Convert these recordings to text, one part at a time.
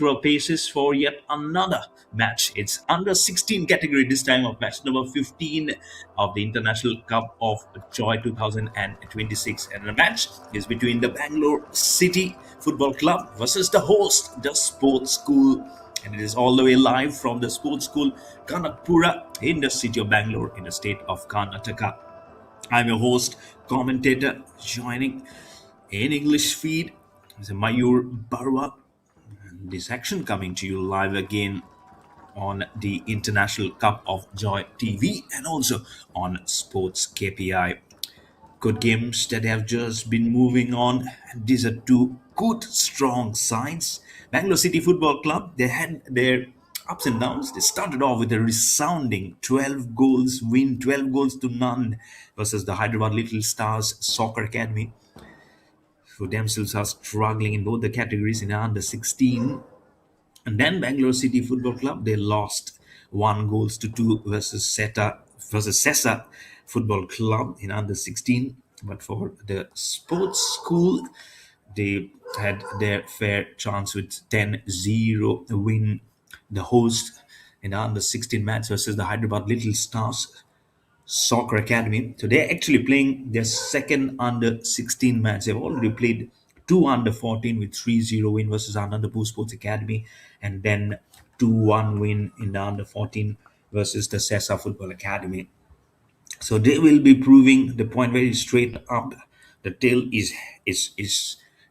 to our paces for yet another match. It's under 16 category this time of match number 15 of the International Cup of Joy 2026. And the match is between the Bangalore City Football Club versus the host, the Sports School. And it is all the way live from the Sports School Kanakpura in the city of Bangalore in the state of Karnataka. I'm your host, commentator, joining in English feed is Mayur Barwa. This action coming to you live again on the International Cup of Joy TV and also on Sports KPI. Good games that have just been moving on. And these are two good, strong sides. Bangalore City Football Club, they had their ups and downs. They started off with a resounding 12 goals win, 12 goals to none versus the Hyderabad Little Stars Soccer Academy, who themselves are struggling in both the categories in under 16. And then Bangalore City Football Club, they lost 1 goals to 2 versus Sessa Football Club in under 16. But for the sports school, they had their fair chance with 10-0 win the host in the under 16 match versus the Hyderabad Little Stars Soccer Academy. So they're actually playing their second under 16 match. They've already played two under 14 with 3-0 win versus Anandapur Sports Academy, and then 2-1 win in the under 14 versus the Sessa Football Academy. So they will be proving the point very straight up. The tail is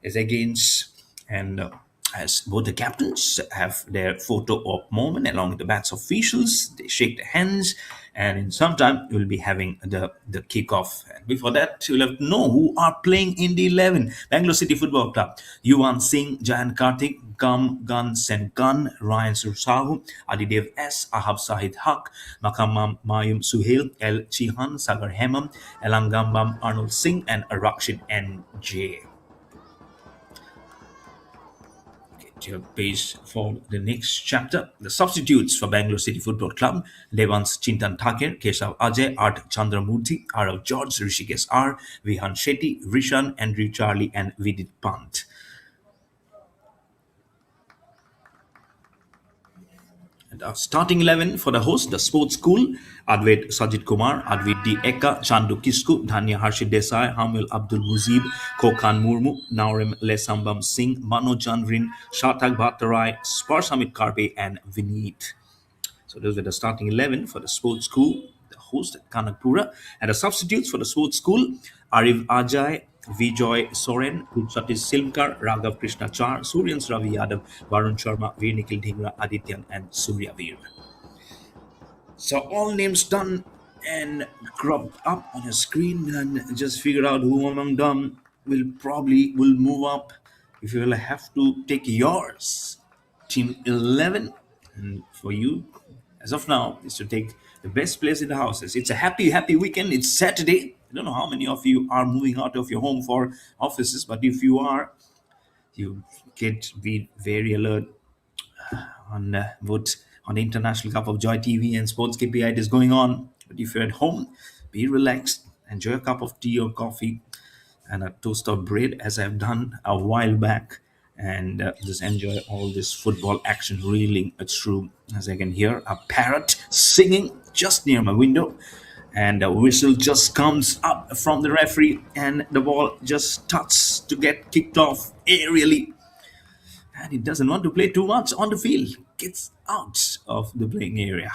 against, and as both the captains have their photo op moment along with the match officials, they shake their hands, and in some time we'll be having the kickoff. And before that, you'll have to know who are playing in the 11. Bangalore City Football Club: U16, Jayan Karthik, Gun Sen Gun, Ryan Sursahu, Adidev S, Ahab Sahid Haq, Makamam Mayum Suhail, El Chihan, Sagar Hemam, Elangambam Arnold Singh, and Rakshit NJ. To your page for the next chapter. The substitutes for Bangalore City Football Club: Devans Chintan Thakur, Keshav Ajay, Art Chandramurthy, Arav George, Rishikesh R, Vihan Shetty, Rishan, Andrew Charlie, and Vidit Pant. And our starting 11 for the host, the sports school: Advait Sajid Kumar, Advait D. Eka, Chandu Kisku, Dhanya Harshit Desai, Hamil Abdul Muzib, Kokan Murmu, Naurem Lesambam Singh, Mano Chandrin, Shartak Bhattarai, Spars Amit Karpe, and Vineet. So those were the starting 11 for the sports school, the host at Kanakpura. And the substitutes for the sports school: Arif Ajay, Vijay Soren, Satish Silmkar, Raghav Krishna Char, Suryans Ravi Yadav, Varun Sharma, Veer Nikhil Dhingra, Adityan, and Surya Veer. So all names done and cropped up on your screen, and just figure out who among them will move up. If you will have to take yours, team 11, and for you, as of now, is to take the best place in the houses. It's a happy weekend. It's Saturday. I don't know how many of you are moving out of your home for offices, but if you are, you get be very alert on what on the International Cup of Joy TV and Sports KPI it is going on. But if you're at home, be relaxed, enjoy a cup of tea or coffee and a toast of bread, as I've done a while back, and just enjoy all this football action reeling through. As I can hear a parrot singing just near my window, and a whistle just comes up from the referee, and the ball just starts to get kicked off aerially, and it doesn't want to play too much on the field, gets out of the playing area.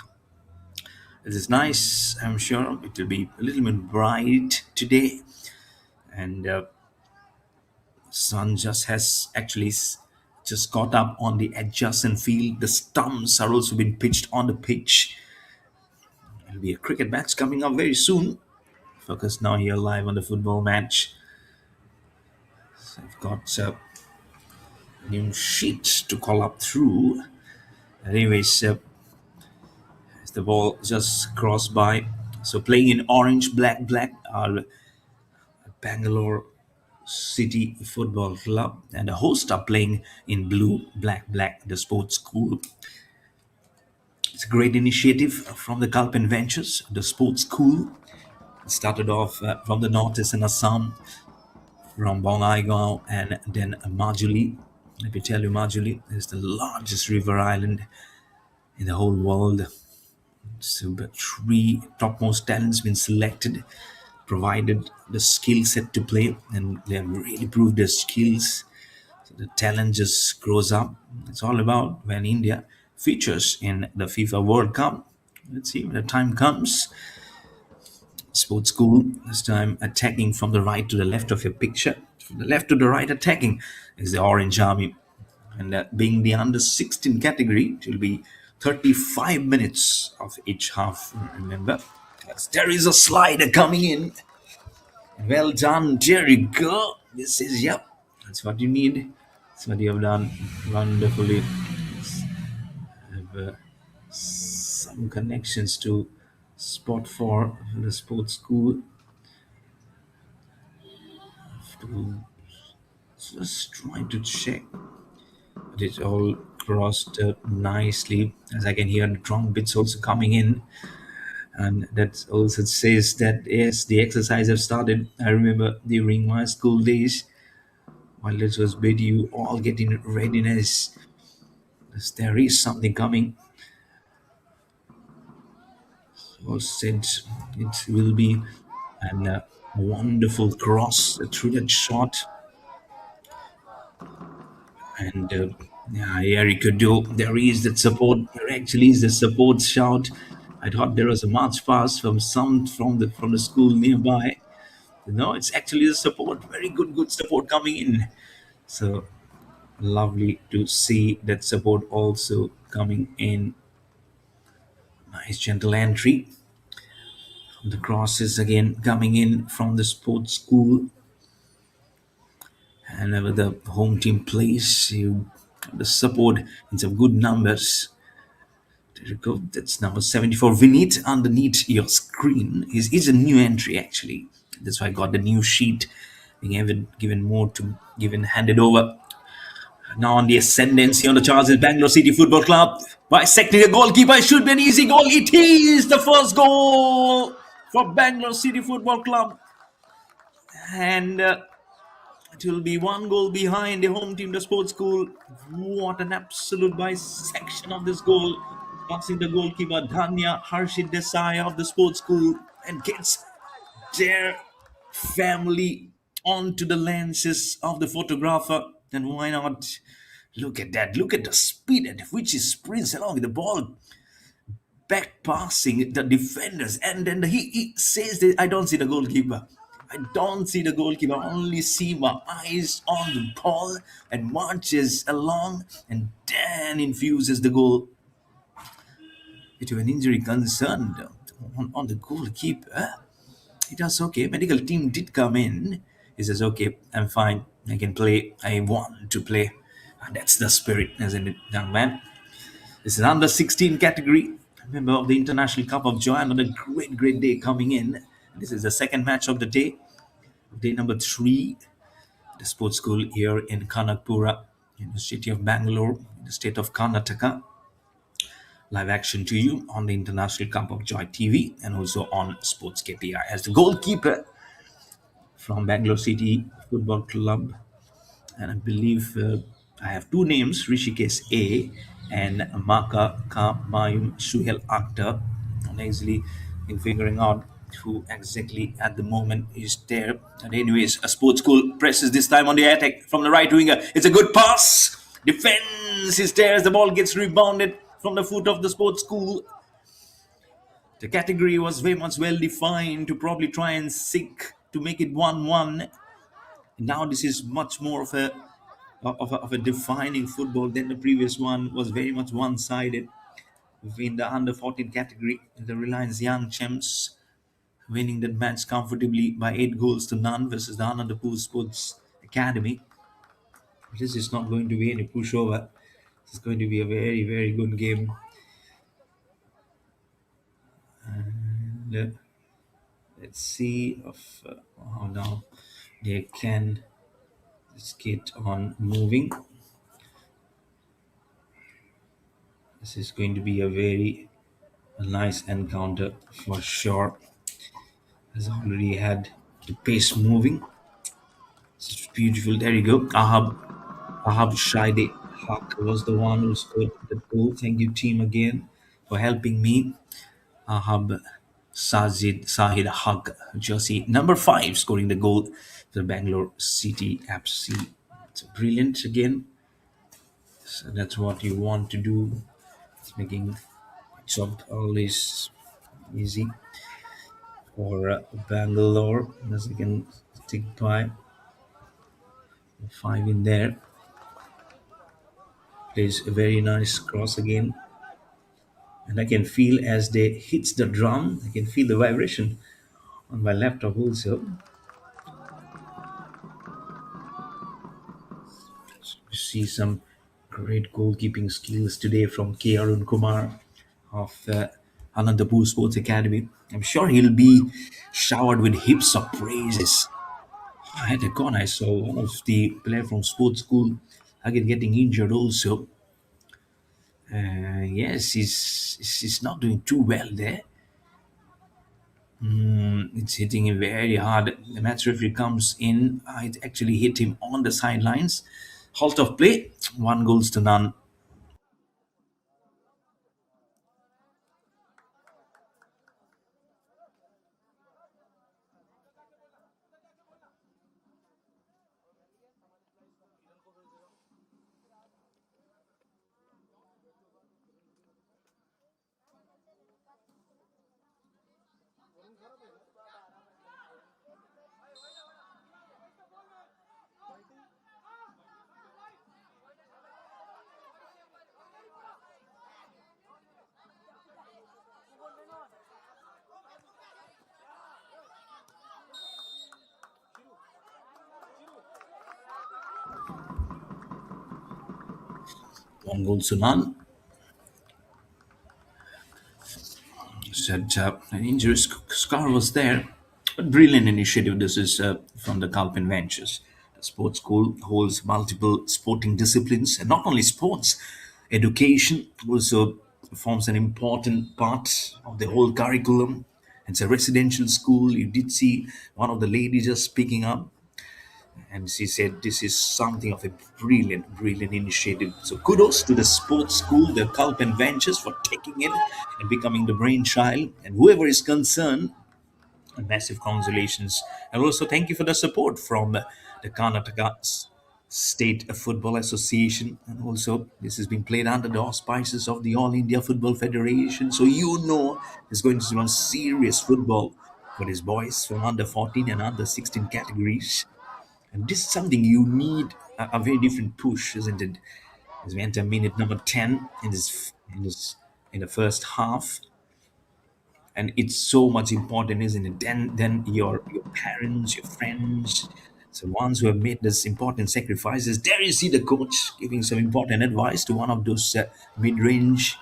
This is nice. I'm sure it will be a little bit bright today, and sun just has actually just got up on the adjacent field. The stumps are also been pitched on the pitch. There'll be a cricket match coming up very soon. Focus now here live on the football match. So I've got a new sheet to call up through. Anyways, as the ball just crossed by. So playing in orange, black are Bangalore City Football Club, and the hosts are playing in blue, black, the sports school. It's a great initiative from the Kalpan Ventures, the sports school. It started off from the northeast in Assam, from Bongaigaon and then Majuli. Let me tell you, Majuli is the largest river island in the whole world. So the three topmost talents been selected, provided the skill set to play, and they have really proved their skills. So the talent just grows up. It's all about when India features in the FIFA World Cup. Let's see when the time comes. Sports school, this time attacking from the right to the left of your picture. From the left to the right, attacking is the Orange Army. And being the under 16 category, it will be 35 minutes of each half. Remember, as there is a slider coming in. Well done, there you go. This is, yep, that's what you need. That's what you have done wonderfully. Have some connections to spot for the sports school. To just trying to check. But it all crossed nicely, as I can hear the drum bits also coming in. And that also says that yes, the exercise have started. I remember during my school days, while it was bid you all get in readiness, as there is something coming. All said it will be and a wonderful cross through that shot. And yeah, here he could do. There is that support. There actually is the support shout. I thought there was a march past from some from the school nearby. No, it's actually the support. Very good support coming in. So lovely to see that support also coming in. Nice gentle entry. The crosses again coming in from the sports school. And whenever the home team plays, you the support in some good numbers. There you go. That's number 74. Vinit underneath your screen is a new entry actually. That's why I got the new sheet being given more to given handed over. Now on the ascendancy on the charts is Bangalore City Football Club. Bisecting the goalkeeper, it should be an easy goal. It is the first goal for Bangalore City Football Club. And it will be one goal behind the home team, the sports school. What an absolute bisection of this goal. Passing the goalkeeper, Dhanya Harshit Desai of the sports school, and gets their family onto the lenses of the photographer. Then why not? Look at that. Look at the speed at which he sprints along with the ball, back passing the defenders. And then he says that I don't see the goalkeeper. I don't see the goalkeeper. I only see my eyes on the ball and marches along and then infuses the goal into an injury concern on the goalkeeper. It was okay. Medical team did come in. He says, okay, I'm fine. I can play. I want to play. And that's the spirit, isn't it, young man? This is under 16 category. Member of the International Cup of Joy. Another great day coming in. This is the second match of the day. Day number 3. The sports school here in Kanakpura, in the city of Bangalore, in the state of Karnataka. Live action to you on the International Cup of Joy TV and also on SportsKPI as the goalkeeper from Bangalore City Football Club. And I believe I have two names, Rishikesh A and Maka Kamayum Suhel Akhtar. I'm easily in figuring out who exactly at the moment is there. And anyways, a sports school presses this time on the attack from the right winger. It's a good pass. Defense is there as the ball gets rebounded from the foot of the sports school. The category was very much well defined to probably try and seek to make it 1-1. Now this is much more of a defining football than the previous one was very much one-sided. In the under 14 category, the Reliance Young Champs winning that match comfortably by 8 goals to none versus the Anandapur Sports Academy. This is not going to be any pushover. This is going to be a very good game. And, let's see how now they can just get on moving. This is going to be a nice encounter for sure. Has already had the pace moving. It's beautiful. There you go. Ahab Ahab Shaide Haq was the one who scored the goal. Thank you, team, again for helping me. Ahab Sahid Haq, jersey number 5, scoring the goal for Bangalore City FC. It's brilliant again. So that's what you want to do. It's making job always easy for Bangalore. As you can stick by 5 in there. Plays a very nice cross again. And I can feel as they hits the drum, I can feel the vibration on my laptop also. You see some great goalkeeping skills today from K. Arun Kumar of Anandapur Sports Academy. I'm sure he'll be showered with heaps of praises. At a con, I saw one of the player from sports school again getting injured also. Yes, he's not doing too well there. It's hitting him very hard. The match referee comes in. It actually hit him on the sidelines. Halt of play. 1 goals to none. One goal to none. Said an injury scar was there. But brilliant initiative. This is from the Kalpin Ventures. The sports school holds multiple sporting disciplines, and not only sports, education also forms an important part of the whole curriculum. It's a residential school. You did see one of the ladies just speaking up, and she said this is something of a brilliant initiative. So kudos to the sports school, the Kalpan Ventures, for taking it and becoming the brainchild, and whoever is concerned, a massive congratulations. And also thank you for the support from the Karnataka State Football Association. And also this has been played under the auspices of the All India Football Federation, so you know there's going to be one serious football for these boys from under 14 and under 16 categories. And this is something you need a very different push, isn't it? As we enter minute number 10 in the first half. And it's so much important, isn't it? Then your parents, your friends, so ones who have made this important sacrifices. There you see the coach giving some important advice to one of those mid-range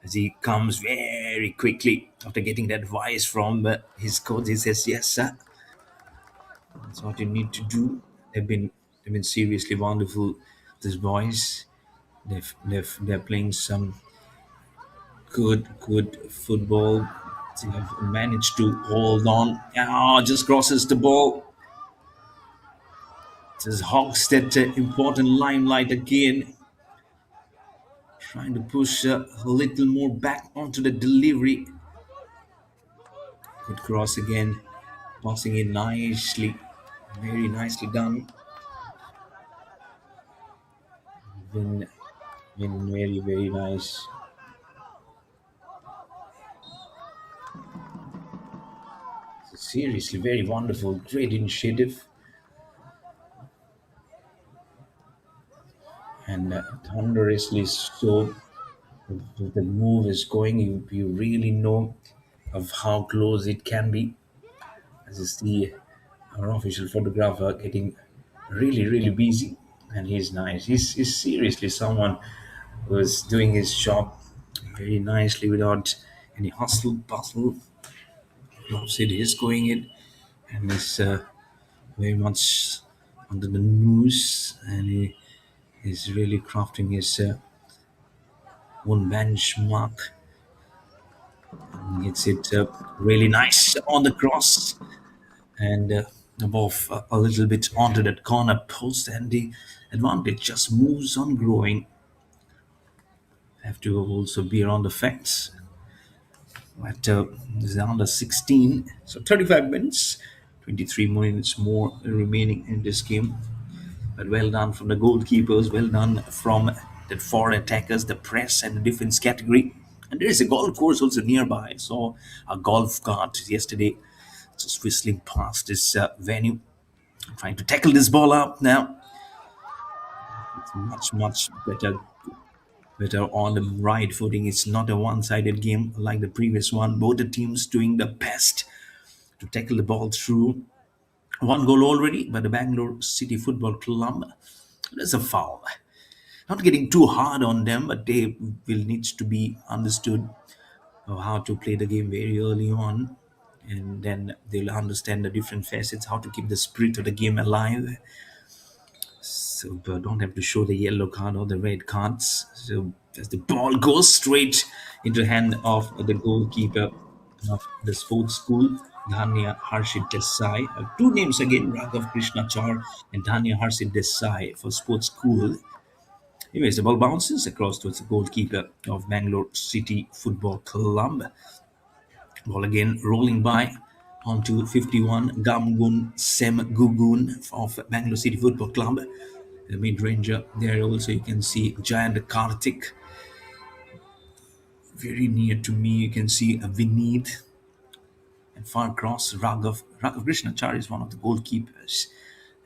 as he comes very quickly after getting that advice from his coach. He says, "Yes, sir. That's what you need to do." They've been seriously wonderful. These boys, they're playing some good football. They have managed to hold on. Oh, just crosses the ball. Just hogs that important limelight again. Trying to push a little more back onto the delivery. Good cross again. Passing it nicely. Very nicely done. Been, been very nice. Seriously, very wonderful. Great initiative. And thunderously so. If the move is going, you really know of how close it can be. As you see our official photographer getting really busy, and he's nice. He's seriously someone who is doing his job very nicely without any hustle bustle. Loves it. He's going in, and is very much under the news, and he is really crafting his own benchmark. Gets it really nice on the cross, and The ball a little bit onto that corner post, and the advantage just moves on growing. Have to also be around the facts. But this is under 16, so 35 minutes, 23 minutes more remaining in this game. But well done from the goalkeepers, well done from the four attackers, the press and the defense category. And there is a golf course also nearby. I saw a golf cart yesterday just whistling past this venue, trying to tackle this ball up now. It's much better on the right footing. It's not a one-sided game like the previous one. Both the teams doing the best to tackle the ball through. One goal already by the Bangalore City Football Club. There's a foul. Not getting too hard on them, but they will need to be understood of how to play the game very early on. And then they'll understand the different facets, how to keep the spirit of the game alive. So don't have to show the yellow card or the red cards. So as the ball goes straight into the hand of the goalkeeper of the sports school, Dhanya Harshit Desai. Two names again, Raghav Krishnachar and Dhanya Harshit Desai for sports school. Anyways, the ball bounces across towards the goalkeeper of Bangalore City Football Club. Ball again rolling by onto 51 Gamgun Sem Gugun of Bangalore City Football Club. The mid-ranger there also you can see Giant Karthik. Very near to me you can see a Vineet and far across Raghav Krishnachar is one of the goalkeepers.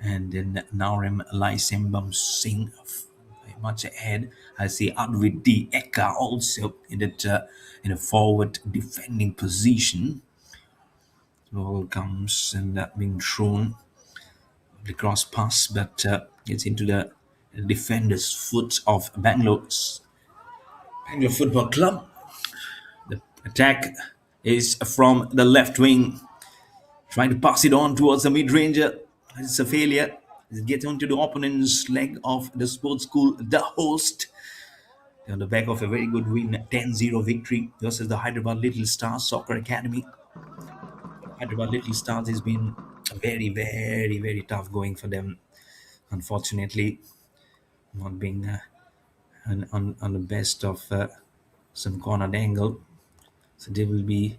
And then Naurem Laisembam Singh very much ahead. I see Adviti Eka also in a forward defending position. Ball comes and being thrown the cross pass, but it's into the defender's foot of Bangalore Football Club. The attack is from the left wing, trying to pass it on towards the mid-ranger. It's a failure. It gets onto the opponent's leg of the sports school, the host. On the back of a very good win, 10-0 victory versus the Hyderabad Little Stars Soccer Academy. Hyderabad Little Stars has been very tough going for them. Unfortunately, not being on the best of some cornered angle. So they will be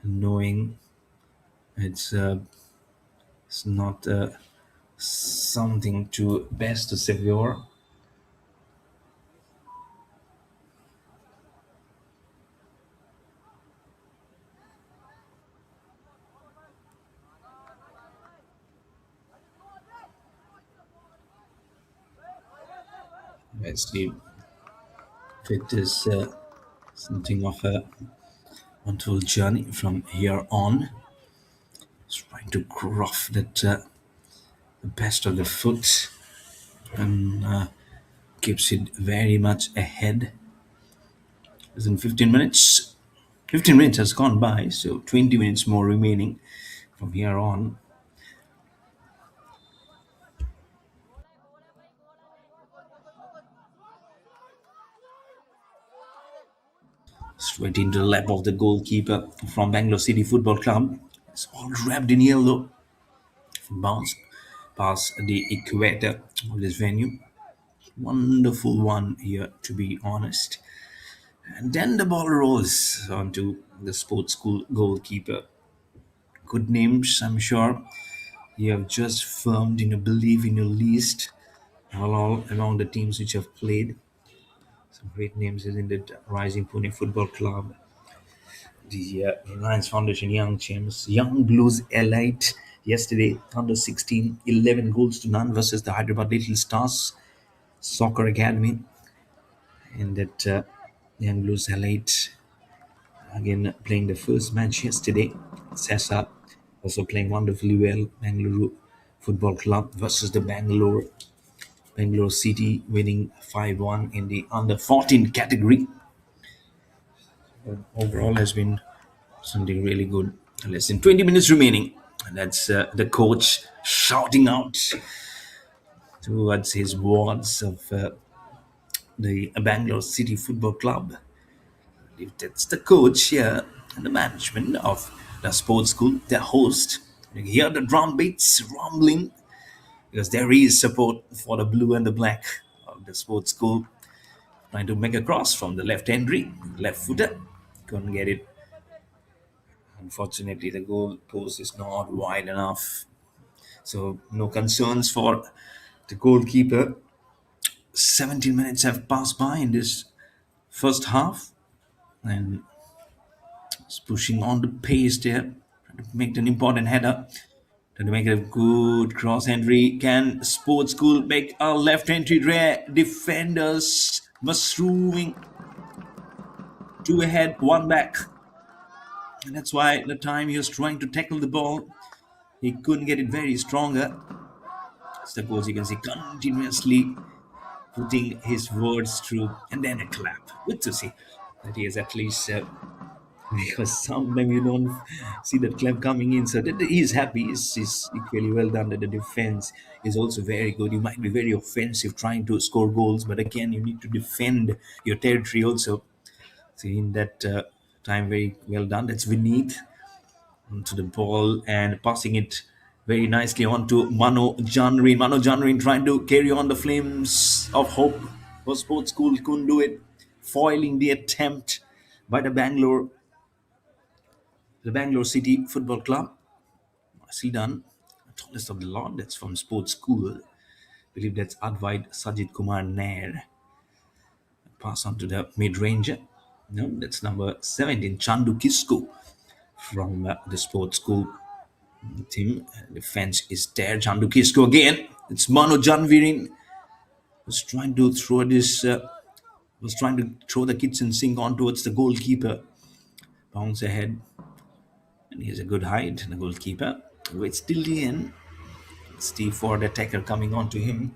knowing it's it's not something to best to severe. Let's see if it is something of a wonderful journey from here on. Just trying to gruff that the best of the foot and keeps it very much ahead. It's in 15 minutes. 15 minutes has gone by, so 20 minutes more remaining from here on. Straight into the lap of the goalkeeper from Bangalore City Football Club. It's all wrapped in yellow. Bounce past the equator of this venue. Wonderful one here, to be honest. And then the ball rolls onto the sports school goalkeeper. Good names, I'm sure. You have just firmed in a belief in your list all among the teams which have played. Some great names, isn't it? Rising Pune Football Club, the Reliance Foundation Young Champs, Young Blues Elite. Yesterday, under 16, 11 goals to none versus the Hyderabad Little Stars Soccer Academy. And that Young Blues Elite again playing the first match yesterday. Sessa also playing wonderfully well. Bangalore Football Club versus the Bangalore City winning 5-1 in the under 14 category. Overall has been something really good. Less than 20 minutes remaining. And that's the coach shouting out towards his wards of the Bangalore City Football Club. If that's the coach here and the management of the sports school, their host, You can hear the drum beats rumbling because there is support for the blue and the black of the sports school. Trying to make a cross from the left entry, left footer. Couldn't get it. Unfortunately, the goal post is not wide enough. So, no concerns for the goalkeeper. 17 minutes have passed by in this first half, and it's pushing on the pace there. Trying to make an important header. Trying to make a good cross entry. Can Sports School make a left entry? Rare defenders mushrooming two ahead, one back. And that's why the time he was trying to tackle the ball, he couldn't get it very stronger. Suppose you can see continuously putting his words through, and then a clap. Good to see that he has at least because sometimes you don't see that clap coming in. So that he's happy. He's equally well done. That the defense is also very good. You might be very offensive trying to score goals, but again, you need to defend your territory also. So in that time, very well done. That's Vineet onto the ball and passing it very nicely on to Mano Janrin. Mano Janrin trying to carry on the flames of hope for sports school. Couldn't do it. Foiling the attempt by the Bangalore City Football Club. Nicely done. Tallest of the lot. That's from sports school. I believe that's Advait Sajid Kumar Nair. Pass on to the mid-ranger. No, that's number 17, Chandu Kisku from the sports school team. Defense is there. Chandu Kisku again. It's Mano Janvirin was trying to throw this. Was trying to throw the kitchen sink on towards the goalkeeper. Bounce ahead, and here's a good height. The goalkeeper waits till the end. Steve Ford, attacker, coming on to him.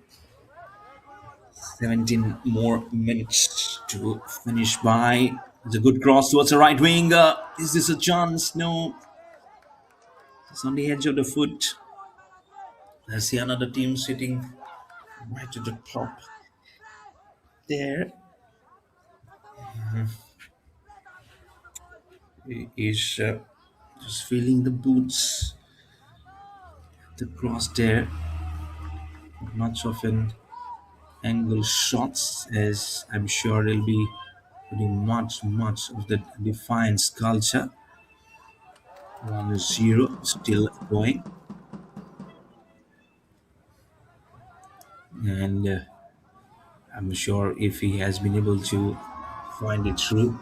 17 more minutes to finish by. It's a good cross towards the right wing. Is this a chance? No. It's on the edge of the foot. I see another team sitting right at the top there. He is just feeling the boots. The cross there. Not much of an angle shots, as I'm sure he'll be putting much of the Defiance culture. 1-0, still going. And I'm sure if he has been able to find it through.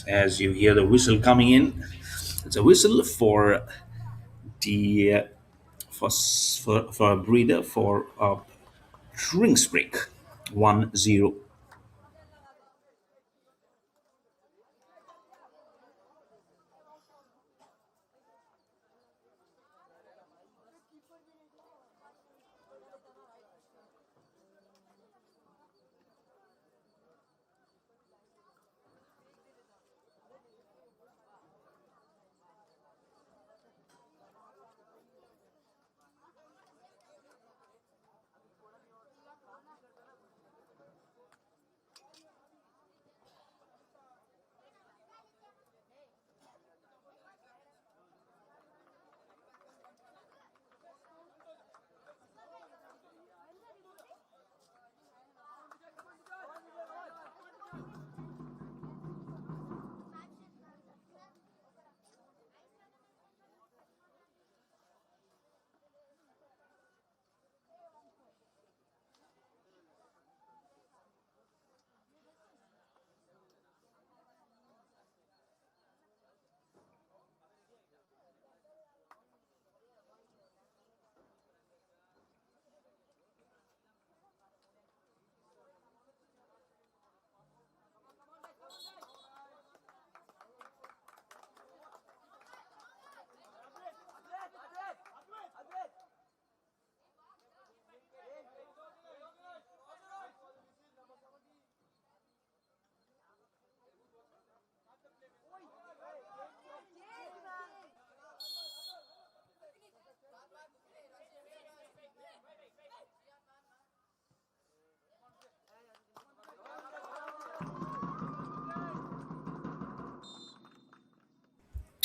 As you hear the whistle coming in, it's a whistle for the for a breather for a drinks break. 1-0.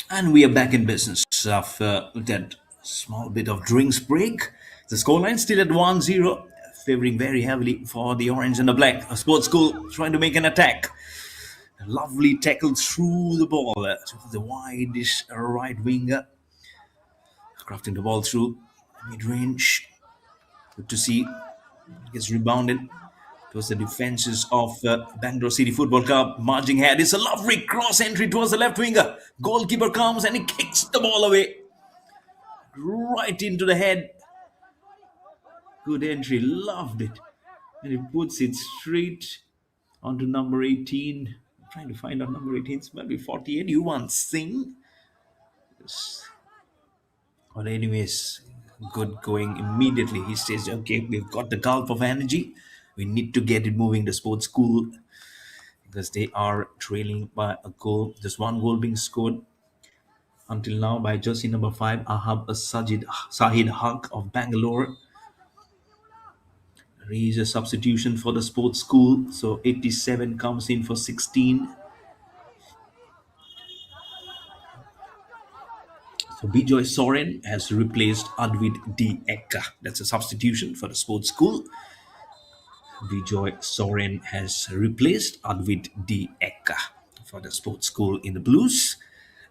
And we are back in business after that small bit of drinks break. The scoreline still at 1-0, favoring very heavily for the orange and the black. A sports school trying to make an attack. A lovely tackle through the ball to the wideish right winger, crafting the ball through mid range. Good to see. Gets rebounded. It was the defenses of Bangalore City Football Club marching ahead. It's a lovely cross entry towards the left winger. Goalkeeper comes and he kicks the ball away right into the head. Good entry, loved it. And he puts it straight onto number 18. I'm trying to find out number 18. It might be 48. U16. But anyways, good going immediately. He says, okay, we've got the gulp of energy. We need to get it moving, the sports school, because they are trailing by a goal. Just one goal being scored until now by jersey number 5, Sahid Haq of Bangalore. He is a substitution for the sports school. So 87 comes in for 16. So Bijoy Soren has replaced Advid D. Ekka. That's a substitution for the sports school. Bijoy Soren has replaced Advid D. Ekka for the sports school in the Blues.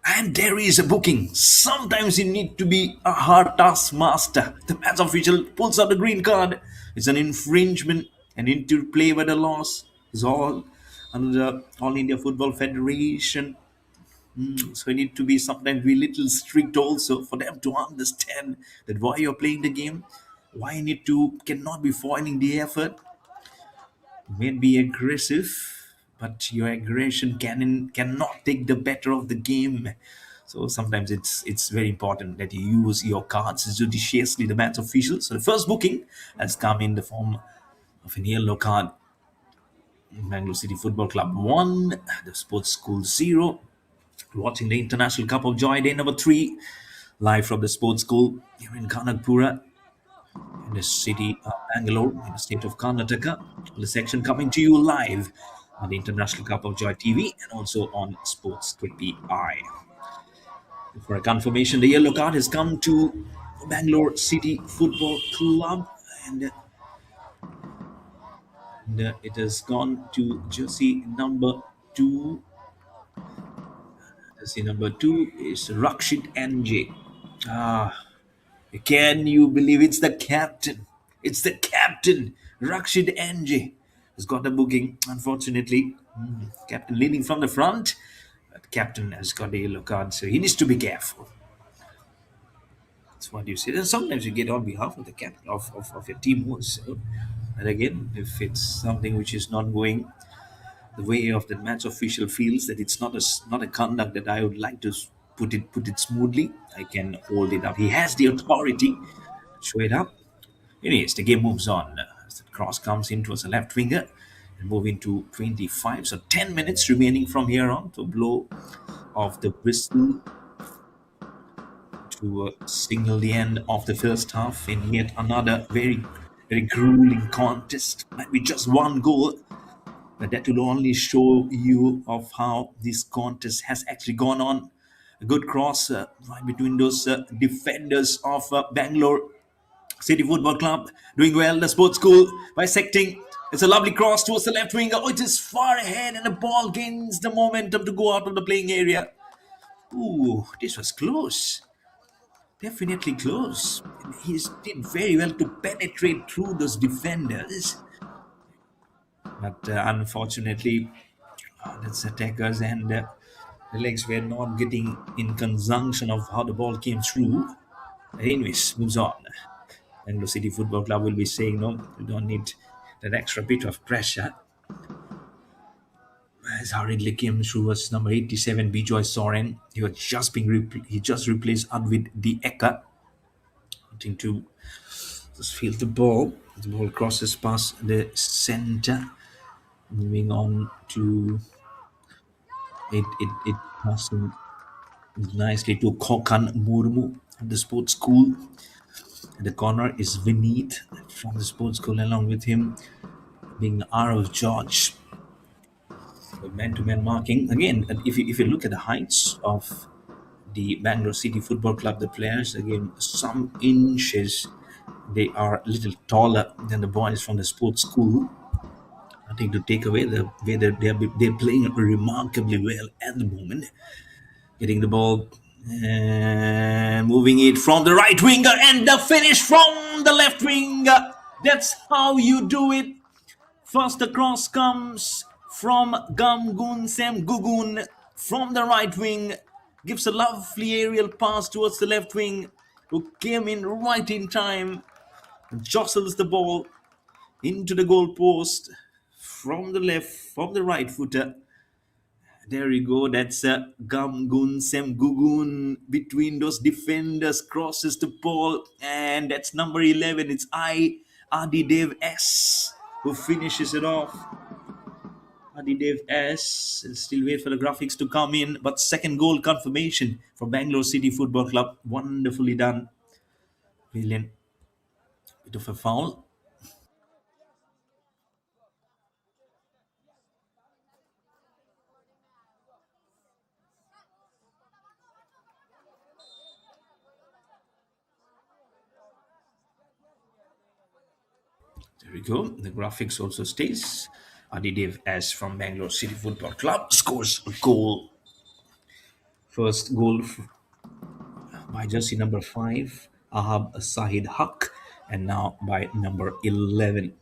And there is a booking. Sometimes you need to be a hard task master. The match official pulls out the green card. It's an infringement, an interplay by the laws. It's all under the All India Football Federation. So you need to be sometimes be little strict also for them to understand that why you're playing the game, why you need to cannot be foiling the effort. May be aggressive, but your aggression cannot take the better of the game. So sometimes it's very important that you use your cards judiciously, the match official. So the first booking has come in the form of a yellow card. Bangalore City Football Club 1, the Sports School 0. Watching the International Cup of Joy, day number 3, live from the Sports School here in Kanakpura, in the city of Bangalore, in the state of Karnataka. The section coming to you live on the International Cup of Joy TV and also on SportsKPI. For a confirmation, the yellow card has come to Bangalore City Football Club, and it has gone to jersey number 2. Jersey number 2 is Rakshit NJ. Can you believe it's the captain? It's the captain, Rakshit NJ, has got the booking. Unfortunately, captain leading from the front, but captain has got a yellow card, so he needs to be careful. That's what you say. And sometimes you get on behalf of the captain of your team also. And again, if it's something which is not going the way of the match official feels that it's not a conduct that I would like to put it smoothly, I can hold it up. He has the authority to show it up. Anyways, the game moves on as the cross comes in towards the left winger and moving to 25. So 10 minutes remaining from here on to blow off the whistle to signal the end of the first half in yet another very, very grueling contest. Might be just one goal, but that will only show you of how this contest has actually gone on. A good cross right between those defenders of Bangalore City Football Club. Doing well, the sports school bisecting. It's a lovely cross towards the left winger. Oh, it is far ahead and the ball gains the momentum to go out of the playing area. Ooh, this was close. Definitely close. He did very well to penetrate through those defenders. But unfortunately, that's attackers and the legs were not getting in conjunction of how the ball came through. Anyways, moves on. Bangalore City Football Club will be saying, no, we don't need that extra bit of pressure. As hurriedly came through was number 87, Bijoy Soren. He just replaced Advid D. Ekka. Wanting to just feel the ball. The ball crosses past the center. Moving on to it passing nicely to Kokan Murmu at the sports school. At the corner is Vineet from the sports school, along with him being Arav George. Man-to-man marking again. If you look at the heights of the Bangalore City Football Club, the players, again, some inches, they are a little taller than the boys from the sports school. Nothing to take away the way that they're playing remarkably well at the moment. Getting the ball and moving it from the right winger and the finish from the left winger. That's how you do it. First, the cross comes from Gamgun Sem Gugun from the right wing. Gives a lovely aerial pass towards the left wing, who came in right in time and jostles the ball into the goal post from the left, from the right footer. There you go. That's Gamgun Sem Gugun between those defenders, crosses the ball, and that's number 11. It's Adidev S who finishes it off. Adidev S. I'll still wait for the graphics to come in, but second goal confirmation for Bangalore City Football Club. Wonderfully done. Brilliant. Bit of a foul. There we go. The graphics also stays. Adidev S from Bangalore City Football Club scores a goal. First goal by jersey number 5, Ahab Sahid Haq, and now by number 11,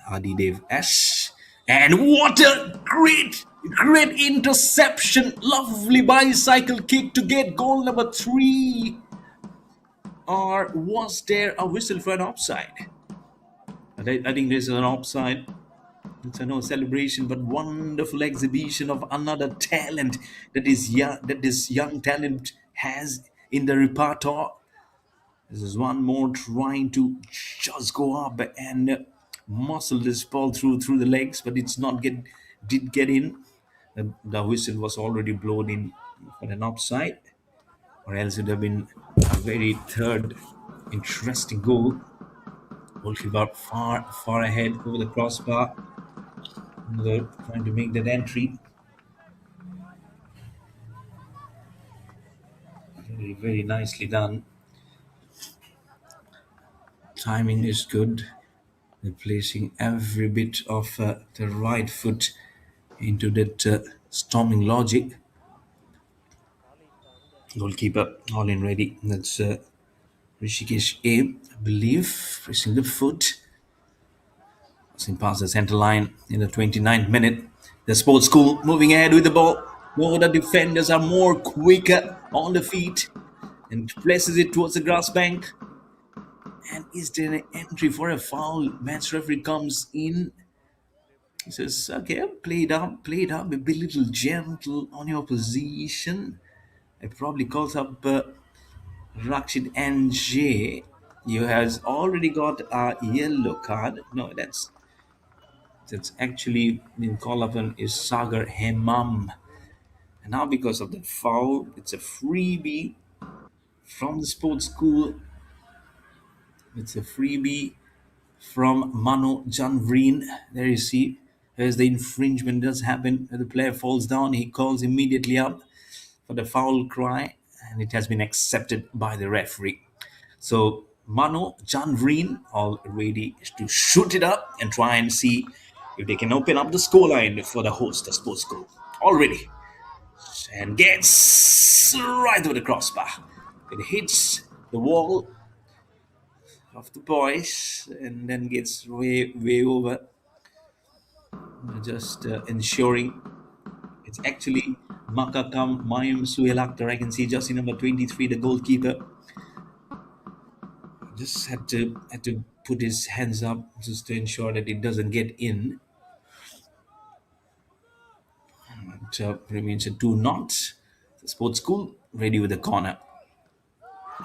Adidev S. And what a great interception! Lovely bicycle kick to get goal number 3. Or was there a whistle for an offside? I think there's an offside. It's a no celebration, but wonderful exhibition of another talent that is young, that this young talent has in the repertoire. This is one more trying to just go up and muscle this ball through the legs, but it's not did get in. The whistle was already blown in for an offside, or else it would have been a very third interesting goal. Goalkeeper far ahead over the crossbar. They're trying to make that entry. Very nicely done. Timing is good. They're placing every bit of the right foot into that storming logic. Goalkeeper all in ready. That's Rishikesh A, I believe, pressing the foot. Passing past the center line in the 29th minute. The sports school moving ahead with the ball. Oh, the defenders are more quicker on the feet and places it towards the grass bank. And is there an entry for a foul? Match referee comes in. He says, okay, play it up, be a little gentle on your position. It probably calls up Rakshit NJ. You has already got a yellow card. No, that's actually been called upon is Sagar Hemam. And now because of the foul, it's a freebie from the sports school. It's a freebie from Mano Janvreen. There you see, as the infringement does happen, the player falls down, he calls immediately up for the foul cry, and it has been accepted by the referee. So Mano Janvreen all ready to shoot it up and try and see if they can open up the scoreline for the host, the sports school. Already. And gets right over the crossbar. It hits the wall of the boys and then gets way over, just ensuring it's actually Makakam Mayum Suelakter. I can see just in number 23, the goalkeeper just had to put his hands up just to ensure that it doesn't get in. It remains a 2-0. The sports school ready with the corner.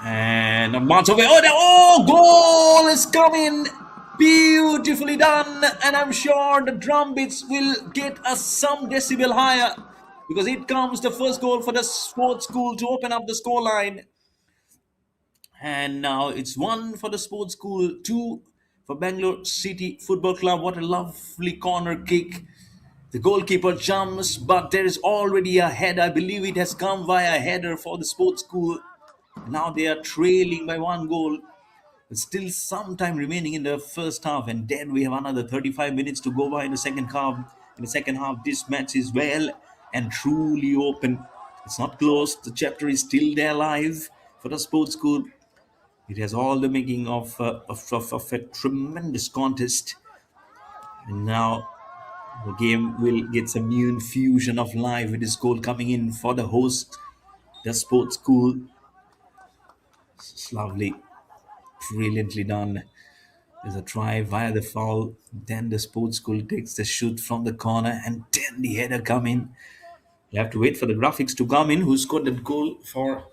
And a march away. Goal is coming. Beautifully done. And I'm sure the drum beats will get us some decibel higher, because it comes the first goal for the sports school to open up the scoreline. And now it's 1 for the sports school, 2 for Bangalore City Football Club. What a lovely corner kick. The goalkeeper jumps, but there is already a head. I believe it has come via header for the sports school. Now they are trailing by one goal. There's still some time remaining in the first half, and then we have another 35 minutes to go by in the second half. In the second half, this match is well and truly open. It's not closed. The chapter is still there live for the sports school. It has all the making of a tremendous contest. And now the game will get some new infusion of life with this goal coming in for the host, the sports school. It's lovely, brilliantly done. There's a try via the foul. Then the sports school takes the shoot from the corner, and then the header come in. You have to wait for the graphics to come in. Who scored that goal for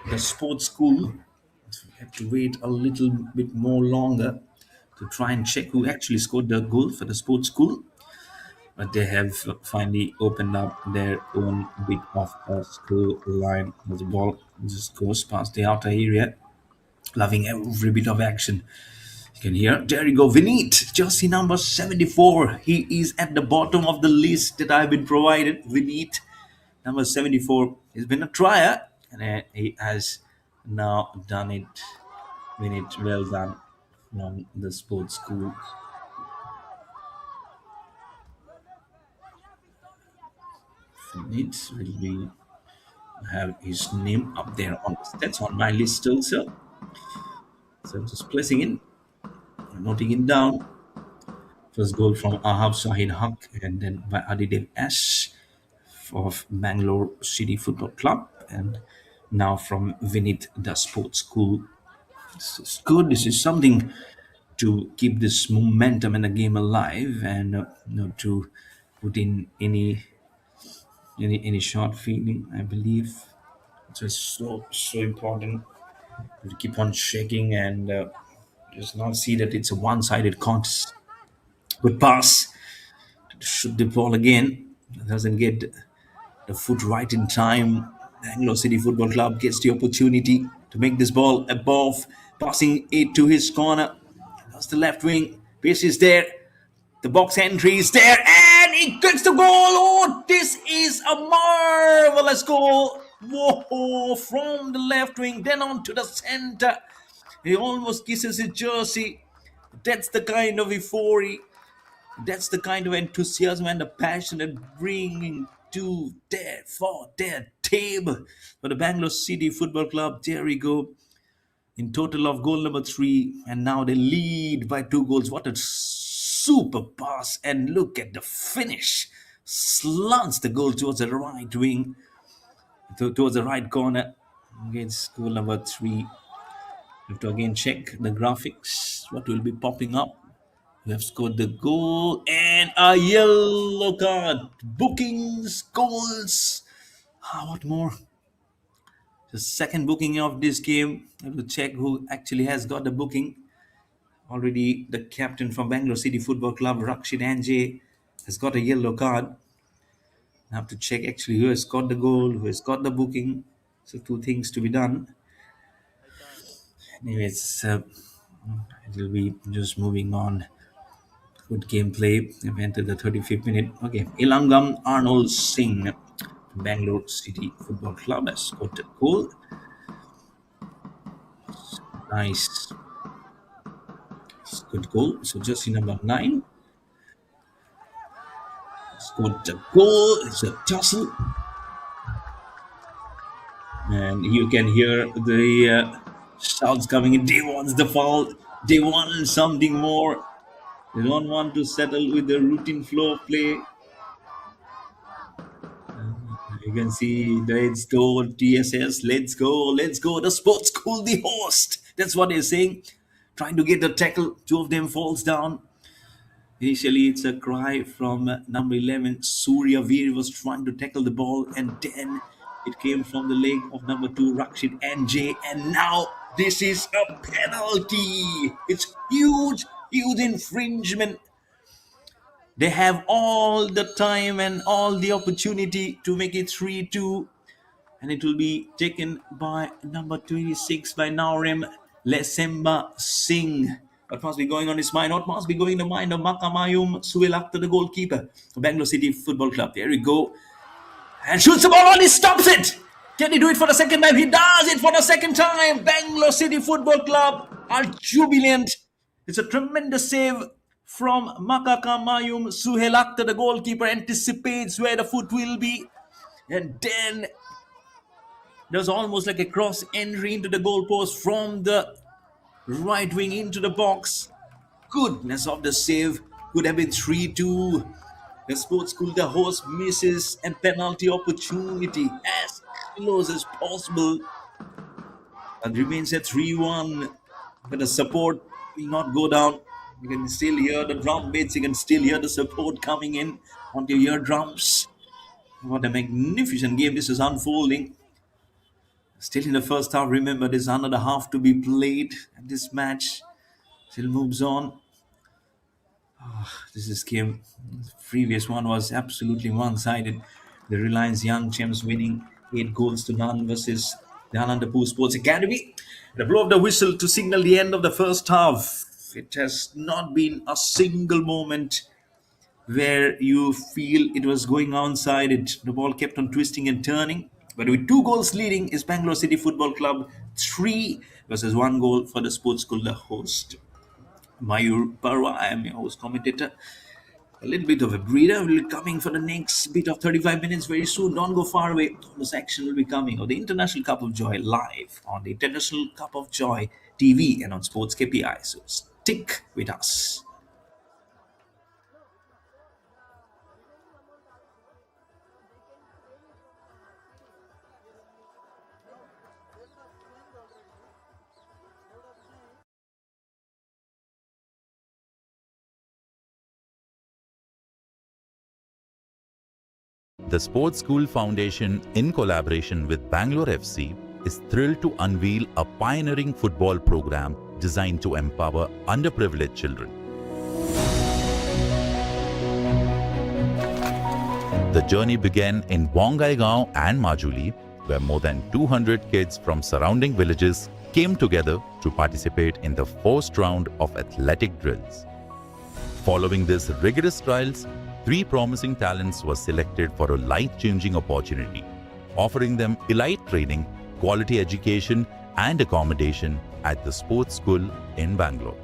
the sports school? So we have to wait a little bit more longer to try and check who actually scored the goal for the sports school. But they have finally opened up their own bit of a score line. The ball just goes past the outer area, loving every bit of action. You can hear, there you go, Vinit, jersey number 74. He is at the bottom of the list that I've been provided. Vinit, number 74. He's been a trier, and he has now done it. Vinit, well done from the sports school. Vinit will be have his name up there on that's on my list also. So I'm just placing in, noting it down. First goal from Ahab Shahid Haq and then by Adidev Ash of Bangalore City Football Club, and now from Vinit, the sports school. This is good. This is something to keep this momentum in the game alive, and to put in any short feeling. I believe so. It's so important to keep on shaking and just not see that it's a one-sided contest. Good pass. Shoot the ball again. Doesn't get the foot right in time. Bangalore City Football Club gets the opportunity to make this ball above, passing it to his corner. That's the left wing. Pace is there. The box entry is there, and he kicks the goal. Oh, this is a marvelous goal. Whoa, from the left wing, then on to the center. He almost kisses his jersey. That's the kind of euphoria. That's the kind of enthusiasm and the passion that bringing to their table for the Bangalore City Football Club. There we go. In total of goal number 3, and now they lead by 2 goals. What a super pass, and look at the finish. Slants the goal towards the right wing, towards the right corner. Against goal number 3. Have to again check the graphics. What will be popping up? We have scored the goal and a yellow card. Bookings, goals. What more? The second booking of this game. I have to check who actually has got the booking. Already the captain from Bangalore City Football Club, Rakshit Anjay, has got a yellow card. I have to check actually who has got the goal, who has got the booking. So 2 things to be done. Anyways, it will be just moving on. Good gameplay. We've entered the 35th minute. Okay, Ilangam Arnold Singh, Bangalore City Football Club, has scored a goal. Nice. Good goal. So jersey number 9 scored a goal. It's a tussle. And you can hear the shouts coming in. They want the foul. They want something more. They don't want to settle with the routine flow of play. You can see, let's go, TSS, let's go. The sports school, the host. That's what they're saying. Trying to get the tackle. 2 of them falls down. Initially, it's a cry from number 11. Surya Veer was trying to tackle the ball, and then it came from the leg of number 2, Rakshit Anjay. And now this is a penalty. It's huge infringement. They have all the time and all the opportunity to make it 3-2. And it will be taken by number 26 by Naurem Lesemba Singh. What must be going on his mind? What must be going in the mind of Makamayum Suelakta, the goalkeeper of Bangalore City Football Club? There we go. And shoots the ball on, he stops it. Can he do it for the second time? He does it for the second time. Bangalore City Football Club are jubilant. It's a tremendous save from Makakamayum Suhelakta. The goalkeeper anticipates where the foot will be. And then there's almost like a cross entry into the goalpost from the right wing into the box. Goodness of the save. Could have been 3-2. The sports school, the host, misses a penalty opportunity as close as possible. And remains at 3-1. But the support will not go down. You can still hear the drum beats. You can still hear the support coming in onto your eardrums. What a magnificent game this is unfolding. Still in the first half, remember there's another half to be played. And this match still moves on. This is game. The previous one was absolutely one-sided. The Reliance Young Champs winning 8 goals to none versus the Anandapur Sports Academy. The blow of the whistle to signal the end of the first half. It has not been a single moment where you feel it was going onside. The ball kept on twisting and turning. But with 2 goals leading is Bangalore City Football Club 3 versus 1 goal for the sports school, the host. Mayur Parwa, I am your host commentator. A little bit of a breather will be coming for the next bit of 35 minutes very soon. Don't go far away. This action will be coming on the International Cup of Joy live on the International Cup of Joy TV and on SportsKPI. So stick with us. The Sports School Foundation, in collaboration with Bangalore FC, is thrilled to unveil a pioneering football program designed to empower underprivileged children. The journey began in Bongaigaon and Majuli, where more than 200 kids from surrounding villages came together to participate in the first round of athletic drills. Following these rigorous trials, 3 promising talents were selected for a life-changing opportunity, offering them elite training, quality education and accommodation at the sports school in Bangalore.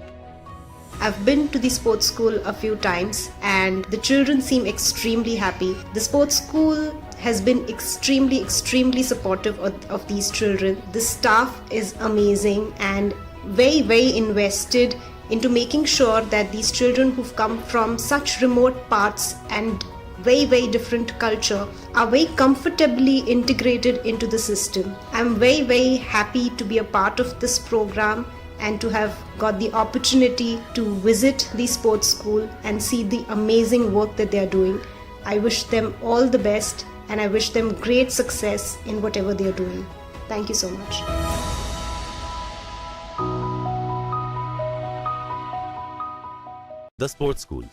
I've been to the sports school a few times and the children seem extremely happy. The sports school has been extremely supportive of these children. The staff is amazing and very invested into making sure that these children who've come from such remote parts and very different culture are very comfortably integrated into the system. I'm very happy to be a part of this program and to have got the opportunity to visit the sports school and see the amazing work that they are doing. I wish them all the best and I wish them great success in whatever they are doing. Thank you so much. The Sports School,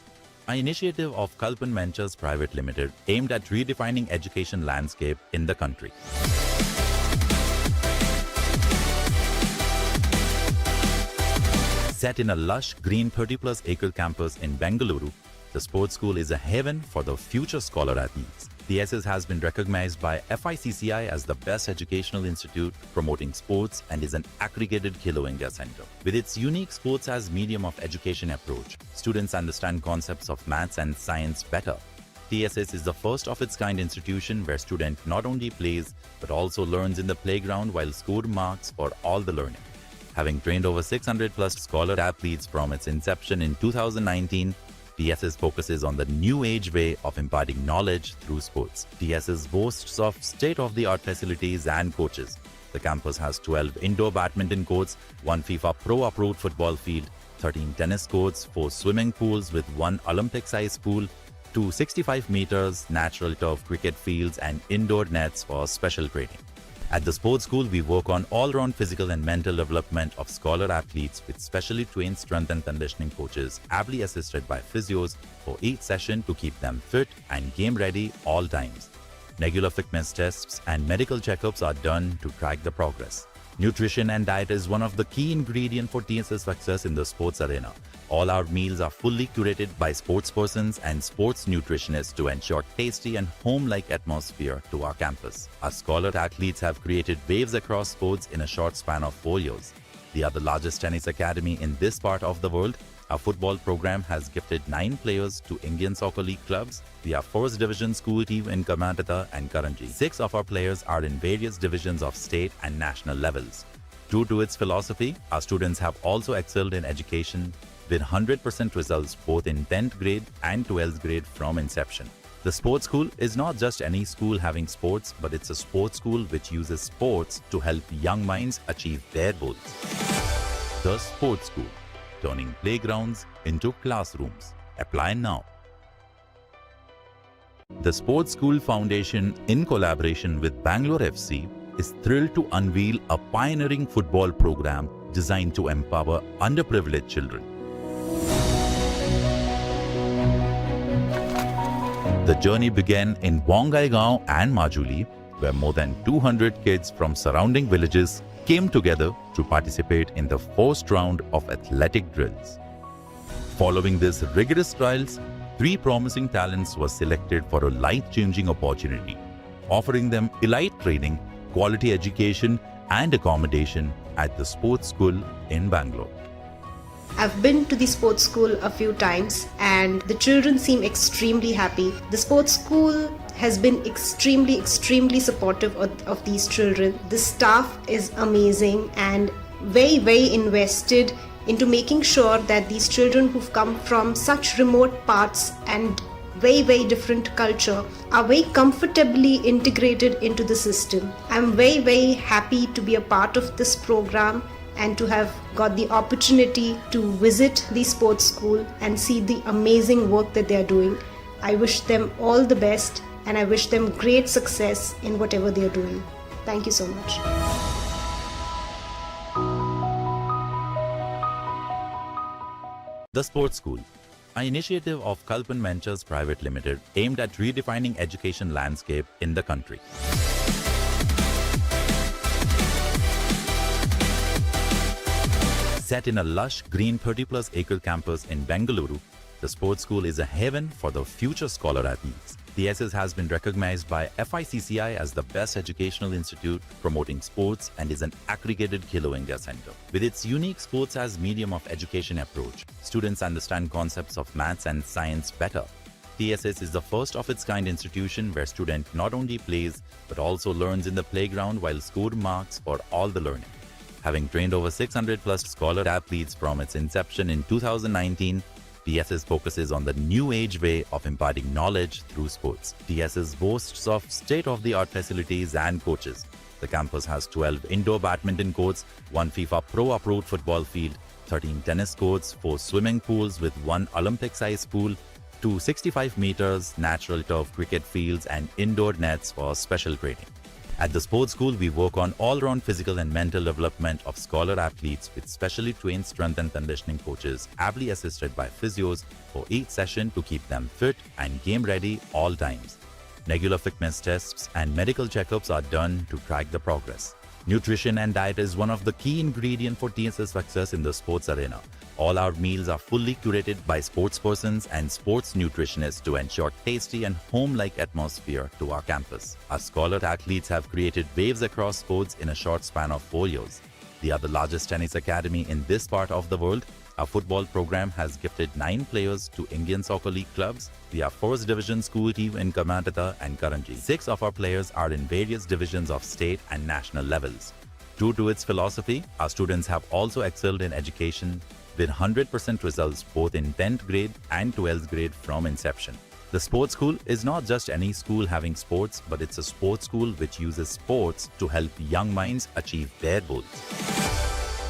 an initiative of Kalpan Ventures Private Limited aimed at redefining education landscape in the country. Set in a lush green 30+ acre campus in Bangalore, the sports school is a haven for the future scholar athletes. TSS has been recognized by FICCI as the best educational institute promoting sports and is an accredited Khelo India center. With its unique sports as medium of education approach, students understand concepts of maths and science better. TSS is the first of its kind institution where student not only plays but also learns in the playground while scored marks for all the learning. Having trained over 600+ scholar athletes from its inception in 2019, TSS focuses on the new age way of imparting knowledge through sports. TSS boasts of state-of-the-art facilities and coaches. The campus has 12 indoor badminton courts, 1 FIFA Pro approved football field, 13 tennis courts, 4 swimming pools with 1 Olympic-sized pool, 2 65 meters natural turf cricket fields and indoor nets for special training. At the sports school, we work on all-round physical and mental development of scholar athletes with specially trained strength and conditioning coaches, ably assisted by physios for each session to keep them fit and game-ready all times. Regular fitness tests and medical checkups are done to track the progress. Nutrition and diet is one of the key ingredients for TSS success in the sports arena. All our meals are fully curated by sportspersons and sports nutritionists to ensure tasty and home-like atmosphere to our campus. Our scholar athletes have created waves across sports in a short span of 4 years. We are the largest tennis academy in this part of the world. Our football program has gifted 9 players to Indian Soccer League clubs. We are first division school team in Karnataka and Karanji. 6 of our players are in various divisions of state and national levels. True to its philosophy, our students have also excelled in education with 100% results both in 10th grade and 12th grade from inception. The sports school is not just any school having sports, but it's a sports school which uses sports to help young minds achieve their goals. The Sports School, turning playgrounds into classrooms. Apply now. The Sports School Foundation, in collaboration with Bangalore FC, is thrilled to unveil a pioneering football program designed to empower underprivileged children. The journey began in Bongaigaon and Majuli, where more than 200 kids from surrounding villages came together to participate in the first round of athletic drills. Following these rigorous trials, 3 promising talents were selected for a life-changing opportunity, offering them elite training, quality education and accommodation at the sports school in Bangalore. I've been to the sports school a few times and the children seem extremely happy. The sports school has been extremely supportive of these children. The staff is amazing and very invested into making sure that these children who've come from such remote parts and very different culture are very comfortably integrated into the system. I'm very happy to be a part of this program and to have got the opportunity to visit the sports school and see the amazing work that they are doing. I wish them all the best and I wish them great success in whatever they are doing. Thank you so much. The Sports School, an initiative of Kalpan Ventures Private Limited aimed at redefining education landscape in the country. Set in a lush green 30+ acre campus in Bangalore, the sports school is a haven for the future scholar athletes. The SS has been recognized by FICCI as the best educational institute promoting sports and is an accredited Khelo India center. With its unique sports as medium of education approach, students understand concepts of maths and science better. TSS is the first of its kind institution where student not only plays but also learns in the playground while scored marks for all the learning. Having trained over 600+ scholar athletes from its inception in 2019, TSS focuses on the new age way of imparting knowledge through sports. TSS boasts of state-of-the-art facilities and coaches. The campus has 12 indoor badminton courts, 1 FIFA Pro-approved football field, 13 tennis courts, 4 swimming pools with 1 Olympic-sized pool, 2 65 meters natural turf cricket fields and indoor nets for special training. At the sports school, we work on all-round physical and mental development of scholar athletes with specially trained strength and conditioning coaches, ably assisted by physios for each session to keep them fit and game-ready all times. Regular fitness tests and medical checkups are done to track the progress. Nutrition and diet is one of the key ingredients for TSS success in the sports arena. All our meals are fully curated by sportspersons and sports nutritionists to ensure tasty and home-like atmosphere to our campus. Our scholar athletes have created waves across sports in a short span of 4 years. We are the largest tennis academy in this part of the world. Our football program has gifted 9 players to Indian Soccer League clubs. We are first division school team in Karnataka and Karanji. 6 of our players are in various divisions of state and national levels. True to its philosophy, our students have also excelled in education with 100% results both in 10th grade and 12th grade from inception. The sports school is not just any school having sports, but it's a sports school which uses sports to help young minds achieve their goals.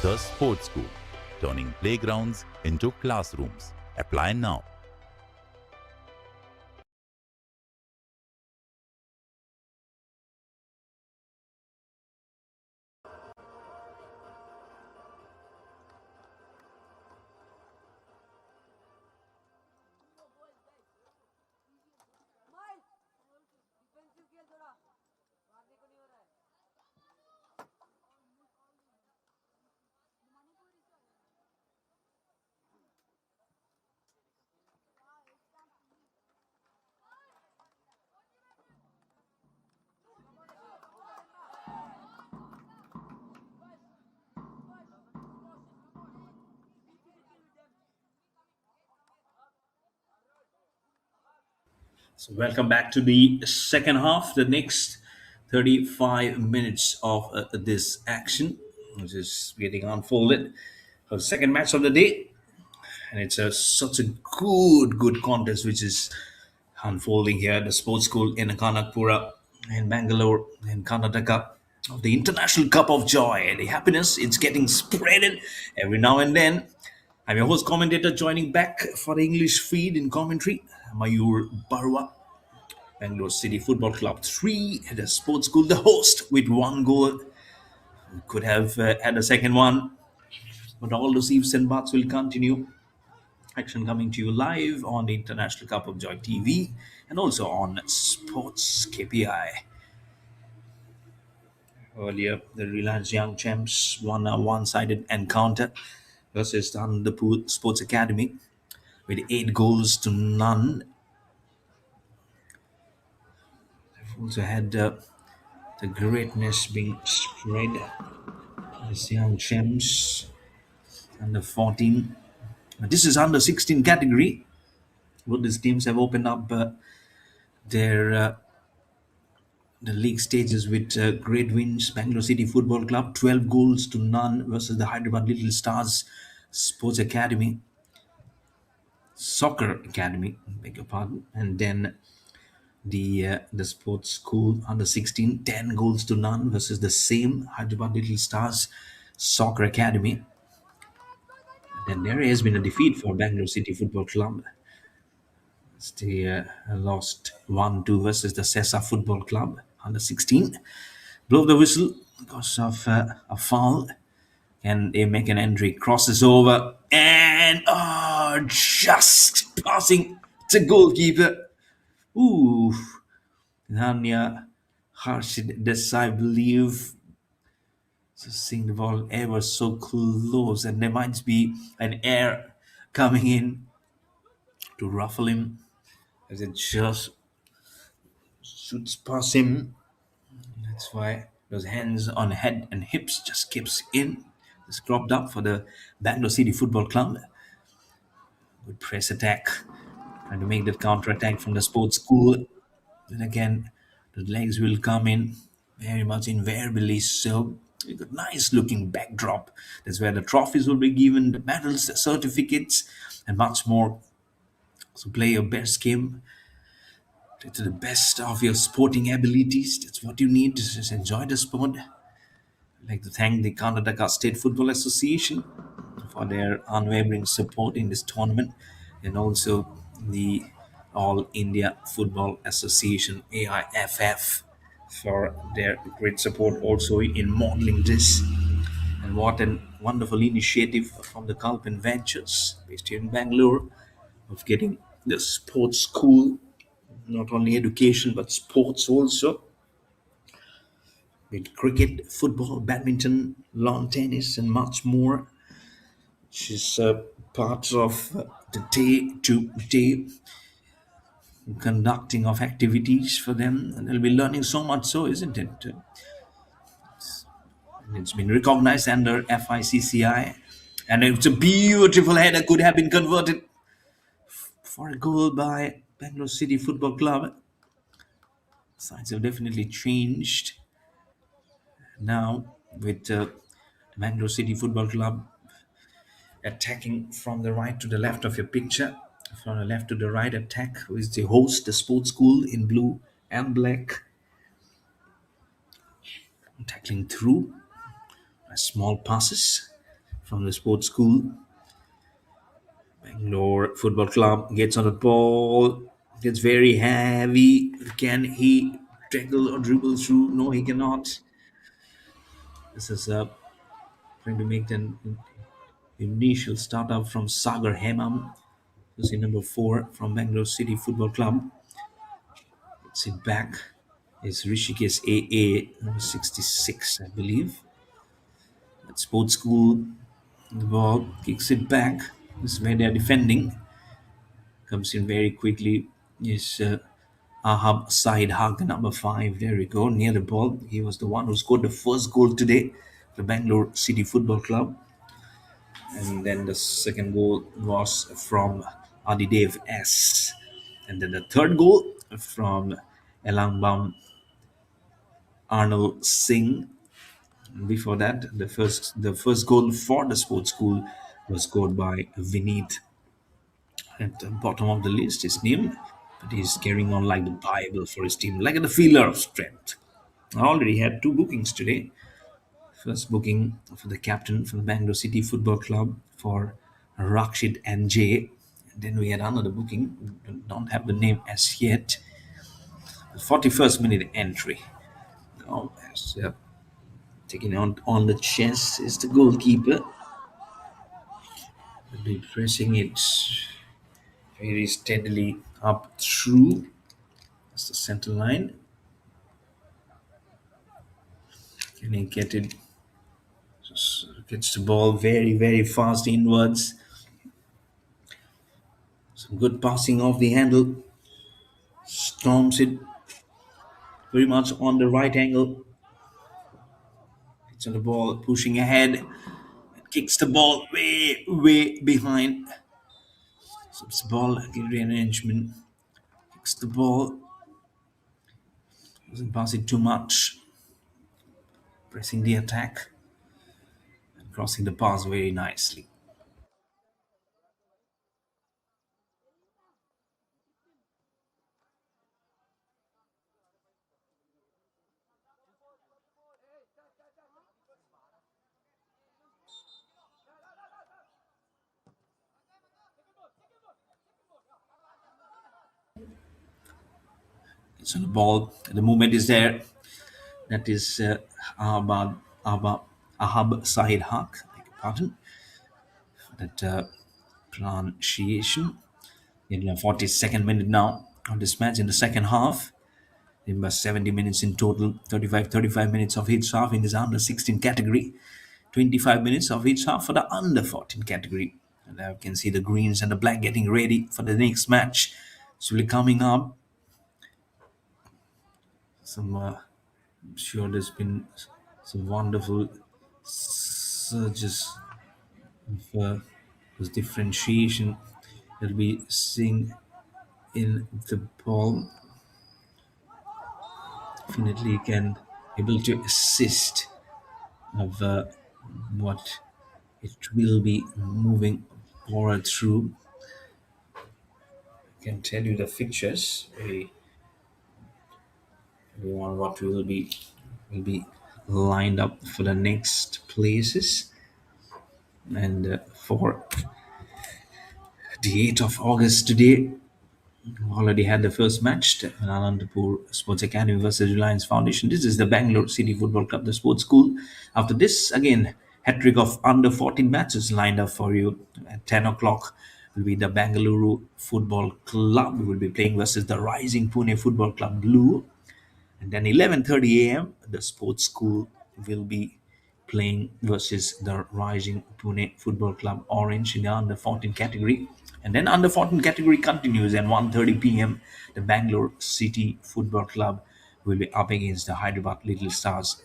The Sports School, turning playgrounds into classrooms. Apply now. So welcome back to the second half, the next 35 minutes of this action, which is getting unfolded for the second match of the day. And it's such a good contest which is unfolding here at the sports school in Kanakpura in Bangalore in Karnataka of the International Cup of Joy. The happiness it's getting spreaded every now and then. I'm your host commentator joining back for the English feed in commentary, Mayur Barwa. Bangalore City Football Club 3 at the sports school, the host with one goal. Could have had a second one, but all those ifs and buts will continue. Action coming to you live on the International Cup of Joy TV and also on Sports KPI. Earlier, the Reliance Young Champs won a one-sided encounter versus the Anandapur Sports Academy with 8 goals to none. They've also had the greatness being spread. This young champs under 14. This is under 16 category. Both these teams have opened up their the league stages with great wins. Bangalore City Football Club 12 goals to none versus the Hyderabad Little Stars Sports Academy, Soccer Academy, beg your pardon, and then the sports school under 16 10 goals to none versus the same Hyderabad Little Stars Soccer Academy. Then there has been a defeat for Bangalore City Football Club. They lost 1-2 versus the Sessa Football Club under 16. Blow the whistle because of a foul. And they make an entry, crosses over, and just passing the goalkeeper. Ooh, Nanya Harshid Desai, I believe. So seeing the ball ever so close, and there might be an air coming in to ruffle him as it just shoots past him. That's why those hands on head and hips just keeps in. It's cropped up for the Bangalore City Football Club. Good press attack. Trying to make that counter attack from the sports school. Then again, the legs will come in very much invariably so. A good, nice looking backdrop. That's where the trophies will be given, the medals, the certificates, and much more. So play your best game to the best of your sporting abilities. That's what you need to just enjoy the sport. I'd like to thank the Karnataka State Football Association for their unwavering support in this tournament, and also the All India Football Association AIFF for their great support also in modeling this. And what a wonderful initiative from the Kalpan Ventures based here in Bangalore of getting the sports school, not only education but sports also, with cricket, football, badminton, lawn tennis, and much more, which is part of the day-to-day conducting of activities for them. And they'll be learning so much so, isn't it? And it's been recognized under FICCI. And it's a beautiful header, could have been converted for a goal by Bangalore City Football Club. Sides have definitely changed now with Bangalore City Football Club attacking from the right to the left of your picture. From the left to the right attack, who is the host, the sports school in blue and black. Tackling through small passes from the sports school. Bangalore Football Club gets on the ball, gets very heavy. Can he tackle or dribble through? No, he cannot. This is trying to make an initial startup from Sagar Hemam, who's in number 4 from Bangalore City Football Club. It's it back. It's Rishikesh AA, number 66, I believe. At sports school, the ball kicks it back. This is where they are defending. Comes in very quickly. Is Ahab Said Haq, number 5. There we go, near the ball. He was the one who scored the first goal today, the Bangalore City Football Club. And then the second goal was from Adidev S. And then the third goal from Elangbam Arnold Singh. Before that, the first goal for the sports school was scored by Vineet at the bottom of the list. His name, but he's carrying on like the Bible for his team, like the feeler of strength. I already had two bookings today. First booking for the captain from the Bangalore City Football Club for Rakshit and Jay. And then we had another booking. We don't have the name as yet. The 41st minute entry. Now, as taking on the chest is the goalkeeper. Will be pressing it very steadily up through. That's the center line. Can he get it? Just gets the ball very, very fast inwards. Some good passing off the handle. Storms it very much on the right angle. It's on the ball, pushing ahead. Kicks the ball way, way behind. So it's ball rearrangement. Kicks the ball. Doesn't pass it too much. Pressing the attack and crossing the pass very nicely. It's on the ball. The movement is there. That is Ahab Sahid Haq. Beg your pardon. That pronunciation. In the 42nd minute now of this match in the second half. It was 70 minutes in total, 35 minutes of each half in this under 16 category, 25 minutes of each half for the under 14 category. And now you can see the greens and the black getting ready for the next match. So we're coming up. I'm sure there's been some wonderful surges of this differentiation that we seeing in the ball. Definitely can able to assist of what it will be moving forward through. I can tell you the fixtures on what will be lined up for the next places. And for the 8th of August today, already had the first match, Anandapur Sports Academy versus Reliance Foundation. This is the Bangalore City Football Club, the sports school. After this, again, hat trick of under 14 matches lined up for you. At 10 o'clock will be the Bangalore Football Club. We will be playing versus the Rising Pune Football Club Blue. And then 11:30 a.m. the sports school will be playing versus the Rising Pune Football Club Orange in the under 14 category. And then under 14 category continues and 1:30 p.m. the Bangalore City Football Club will be up against the Hyderabad Little Stars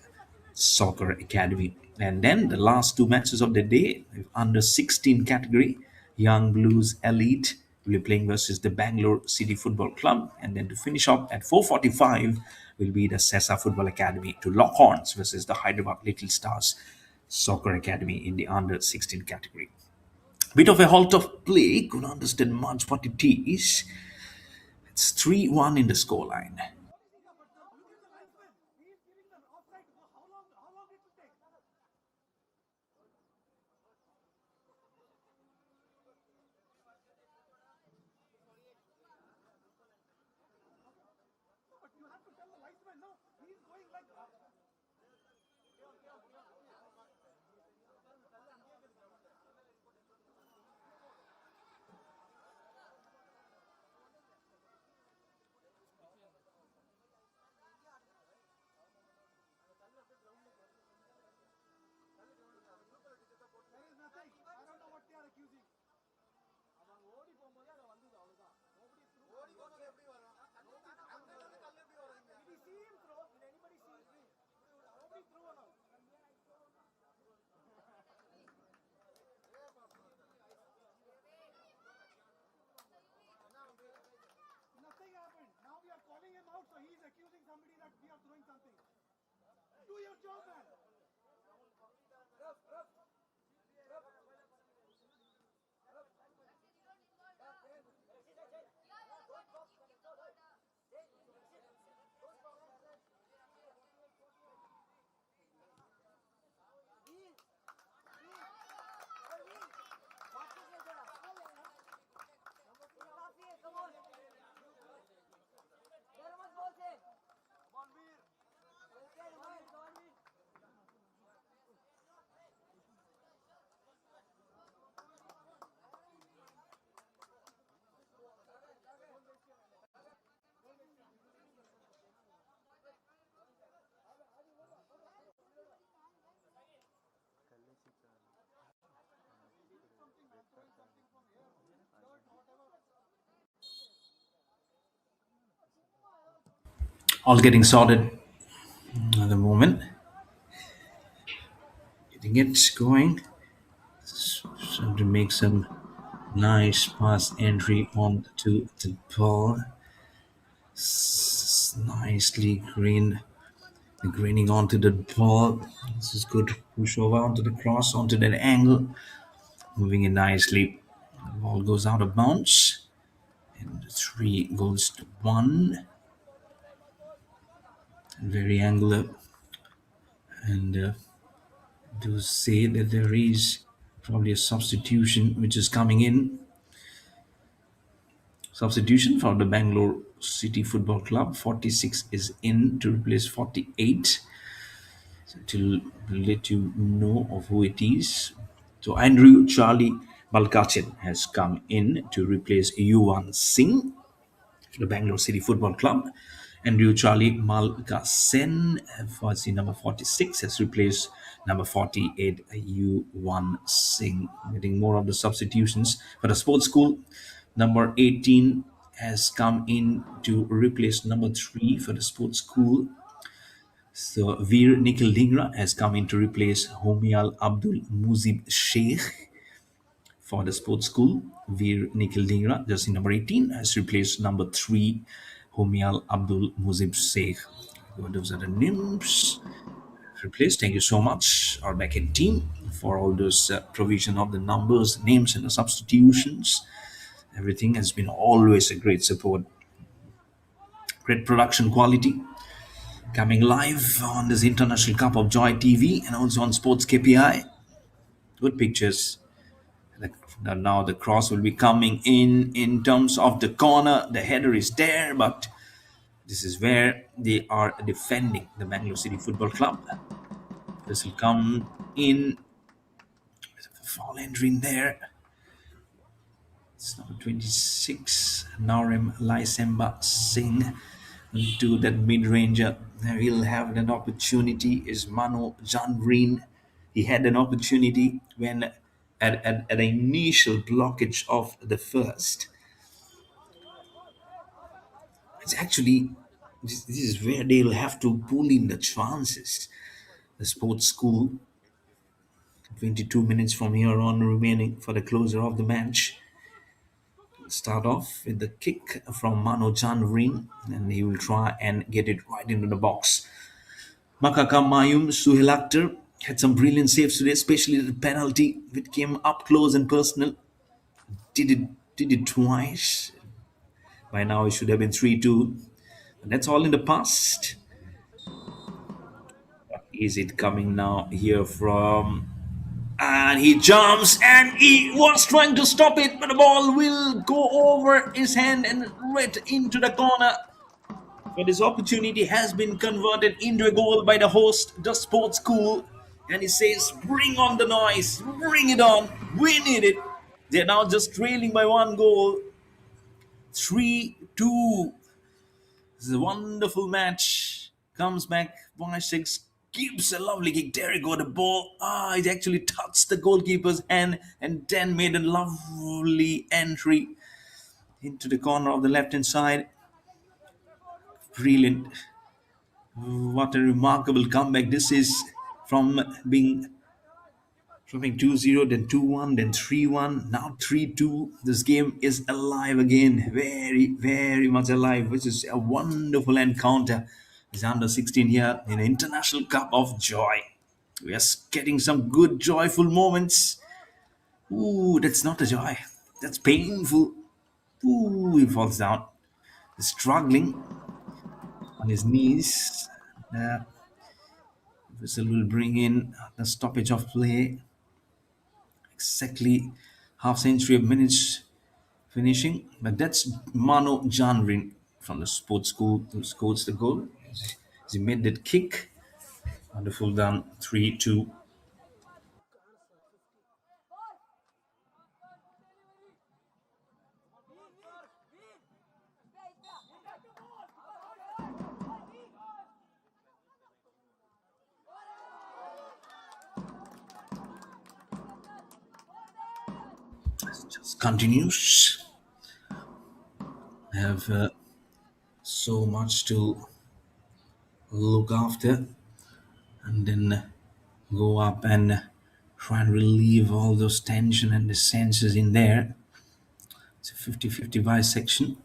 Soccer Academy. And then the last two matches of the day, under 16 category, Young Blues Elite will be playing versus the Bangalore City Football Club. And then to finish up at 4:45 will be the Sessa Football Academy to lock horns versus the Hyderabad Little Stars Soccer Academy in the under 16 category. Bit of a halt of play, couldn't understand much what it is. It's 3-1 in the scoreline. All getting sorted at the moment. Getting it going. So to make some nice pass entry onto the ball. Nicely greening onto the ball. This is good. Push over onto the cross, onto that angle. Moving it nicely. The ball goes out of bounds. And 3 goes to 1. Very angular. And to say that there is probably a substitution which is coming in. Substitution for the Bangalore City Football Club. 46 is in to replace 48. So to let you know of who it is. So Andrew Charlie Balkachin has come in to replace U16 for the Bangalore City Football Club. Andrew Charlie Malkasen for the number 46 has replaced number 48 U1 Singh. Getting more of the substitutions for the sports school. Number 18 has come in to replace number 3 for the sports school. So Veer Nikhil Dhingra has come in to replace Homial Abdul Muzib Sheikh for the sports school. Veer Nikhil Dhingra, jersey number 18, has replaced number 3, Homial Abdul Muzib Sheikh. Those are the names replaced. Thank you so much, our backend team, for all those provision of the numbers, names, and the substitutions. Everything has been always a great support, great production quality. Coming live on this International Cup of Joy TV and also on SportsKPI. Good pictures. Now the cross will be coming in terms of the corner. The header is there, but this is where they are defending the Bangalore City Football Club. This will come in. Fall entering there. It's number 26, Narem Laisemba Singh to that mid-ranger. He'll have an opportunity is Mano Jangreen. He had an opportunity when at an initial blockage of the first. It's actually this is where they'll have to pull in the chances. The sports school, 22 minutes from here on remaining for the closer of the match. Start off with the kick from Mano Jangreen, and he will try and get it right into the box. Makaka Mayum Suhel Akhtar had some brilliant saves today, especially the penalty, which came up close and personal. Did it twice. By now it should have been 3-2. But that's all in the past. What is it coming now here from? And he jumps and he was trying to stop it, but the ball will go over his hand and right into the corner. But his opportunity has been converted into a goal by the host, the sports school. And he says, bring on the noise, bring it on, we need it. They're now just trailing by 1 goal. 3-2. This is a wonderful match. Comes back, 1-6, gives a lovely kick. There you go, the ball. It actually touched the goalkeeper's hand and then made a lovely entry into the corner of the left-hand side. Brilliant. What a remarkable comeback this is from being 2-0, then 2-1, then 3-1, now 3-2. This game is alive again, very, very much alive, which is a wonderful encounter is under 16 here in International Cup of Joy. We are getting some good joyful moments. Ooh, that's not a joy. That's painful. Ooh, he falls down. He's struggling on his knees. The whistle will bring in the stoppage of play. Exactly half century of minutes finishing. But that's Mano Janrin from the sports school who scores the goal. He made that kick. Wonderful done. 3-2. Just continues. Have so much to look after, and then go up and try and relieve all those tension and the senses in there. It's a 50-50 bisection.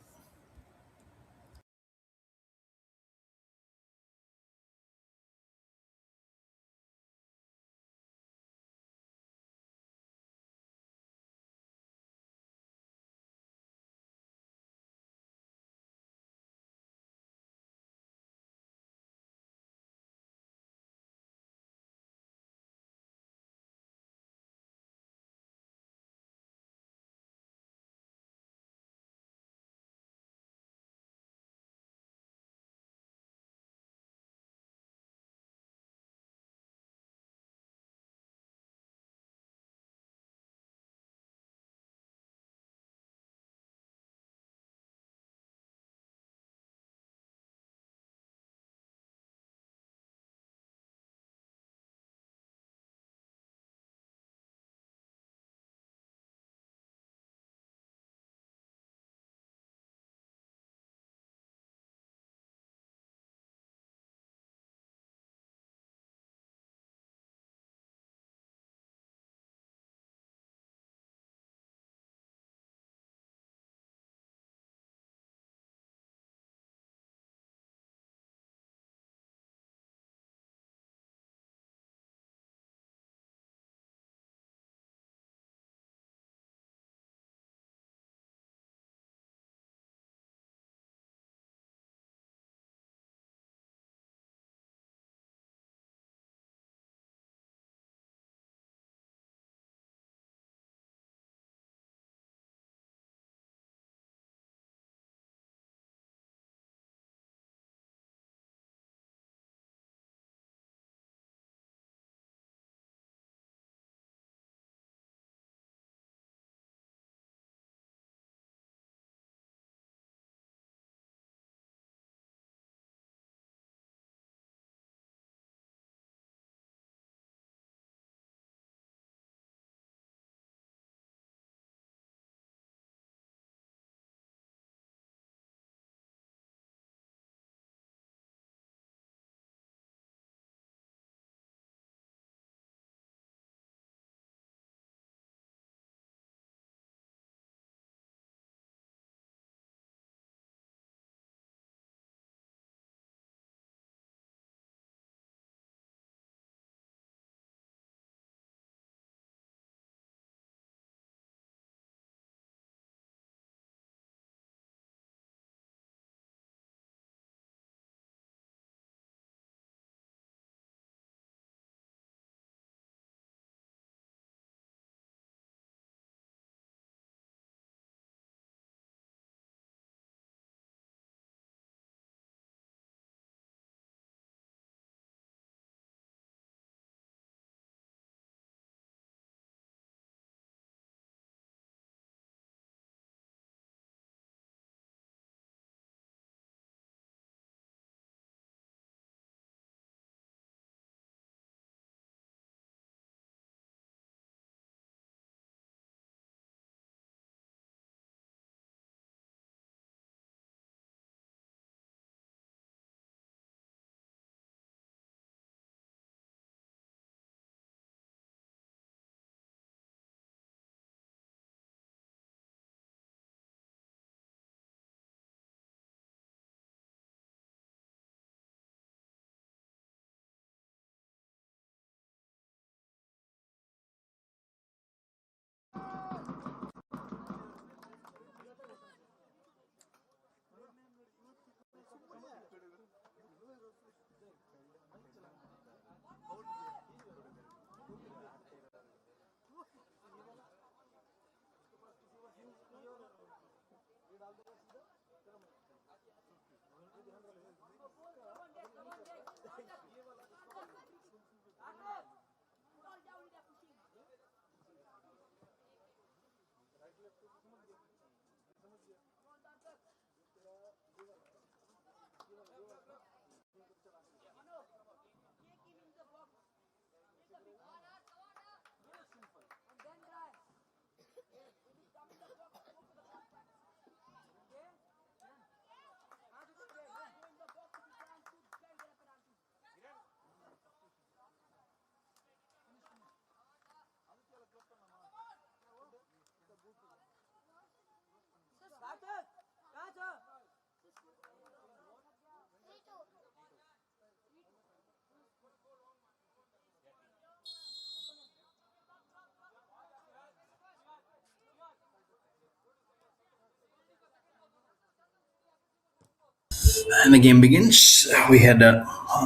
And the game begins. We had a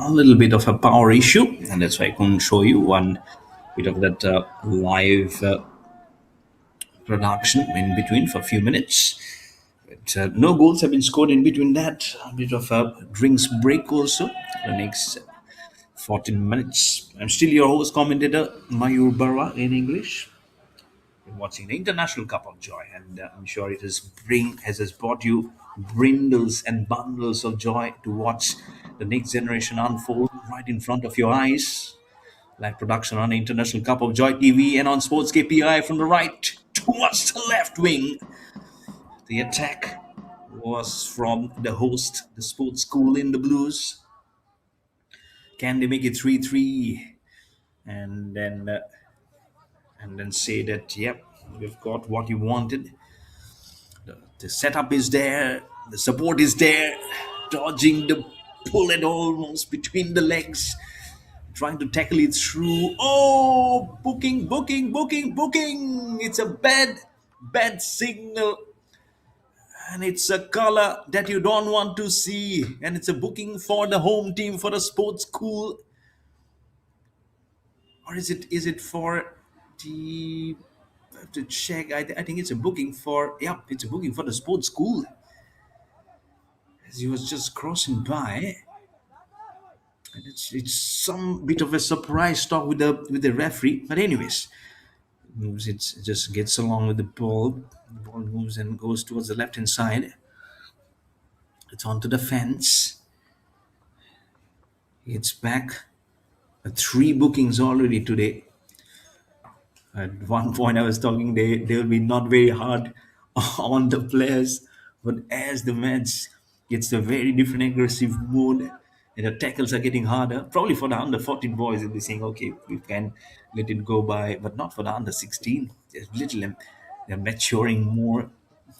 little bit of a power issue, and that's why I couldn't show you one bit of that live production in between for a few minutes. But, no goals have been scored in between that. A bit of a drinks break also. The next 14 minutes. I'm still your host, commentator Mayur Barwa in English. You're watching the International Cup of Joy, and I'm sure it has brought you brindles and bundles of joy to watch the next generation unfold right in front of your eyes. Live production on International Cup of Joy TV and on Sports KPI from the right towards the left wing. The attack was from the host, the sports school in the Blues. Can they make it 3-3? And then say that, yep, we've got what you wanted. The setup is there, the support is there, dodging the bullet almost between the legs, trying to tackle it through. Oh, booking, booking, booking, booking. It's a bad signal. And it's a color that you don't want to see. And it's a booking for the home team for the sports school. Or is it for the I have to check. I think it's a booking for, yep, it's a booking for the sports school. As he was just crossing by. And it's some bit of a surprise talk with the referee. But anyways, it just gets along with the ball. The ball moves and goes towards the left hand side. It's onto the fence. It's back. Three bookings already today. At one point, I was talking they will be not very hard on the players, but as the match gets a very different aggressive mood, and the tackles are getting harder. Probably for the under 14 boys, they'll be saying, "Okay, we can let it go by," but not for the under 16. They're little, they're maturing more.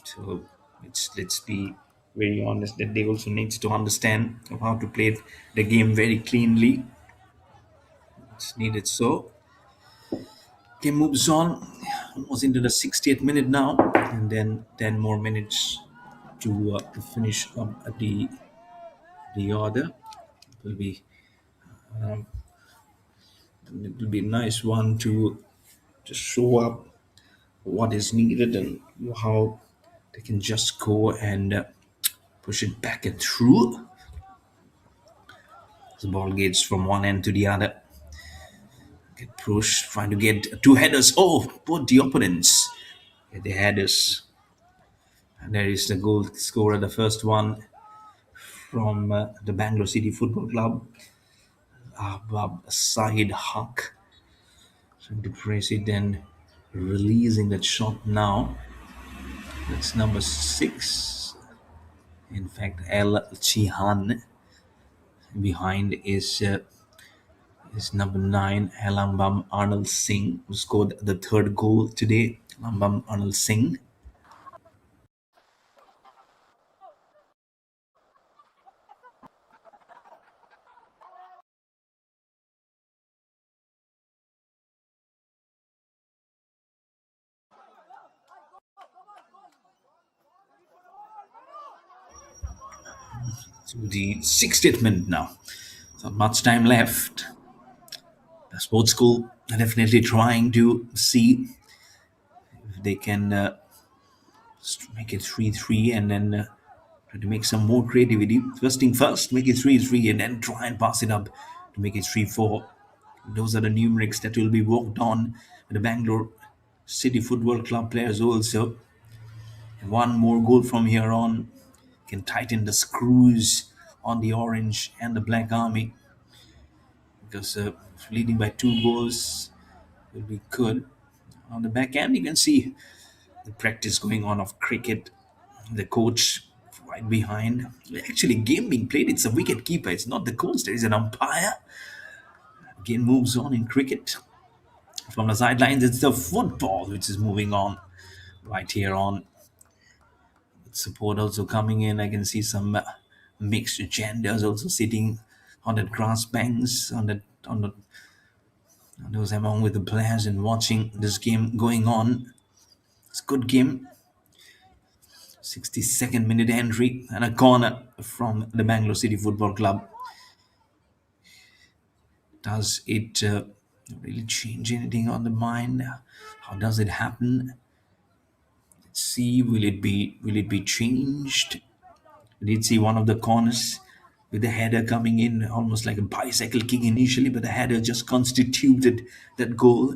So let's be very honest that they also need to understand how to play the game very cleanly. It's needed so. Game moves on, almost into the 60th minute now, and then 10 more minutes to finish up the order. It will be a nice one to show up what is needed and how they can just go and push it back and through. The ball gets from one end to the other. Get pushed, trying to get two headers. Oh, both the opponents get the headers. And there is the goal scorer, the first one from the Bangalore City Football Club, Sahid Haq. Trying to press it and releasing that shot now. That's number 6. In fact, El Chihan. Behind is number 9, Alambam Arnold Singh, who scored the third goal today. Alambam Arnold Singh. To the 60th minute now. Not much time left. The sports school are definitely trying to see if they can make it 3-3 and then try to make some more creativity. First thing first, make it 3-3 and then try and pass it up to make it 3-4. Those are the numerics that will be worked on with the Bangalore City Football Club players also. And one more goal from here on can tighten the screws on the orange and the black army. because leading by 2 goals will be good. On the back end, you can see the practice going on of cricket. The coach right behind. Actually, game being played. It's a wicket keeper. It's not the coach. There is an umpire. Game moves on in cricket. From the sidelines, it's the football which is moving on right here on. Support also coming in. I can see some mixed genders also sitting on the grass banks on those among with the players and watching this game going on. It's a good game. 62nd minute entry and a corner from the Bangalore City Football Club. Does it really change anything on the mind? How does it happen? Let's see. Will it be changed? We did see one of the corners with the header coming in, almost like a bicycle kick initially, but the header just constituted that goal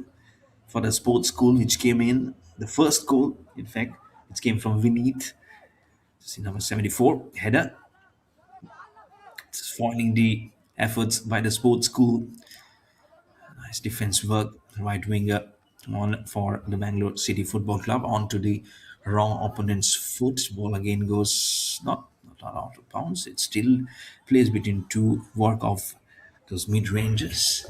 for the sports school which came in. The first goal, in fact, it came from Vineet. See number 74 header. It's foiling the efforts by the sports school. Nice defense work, right winger on for the Bangalore City Football Club onto the wrong opponent's foot. Ball again goes not out of bounds. It still plays between two work of those mid ranges.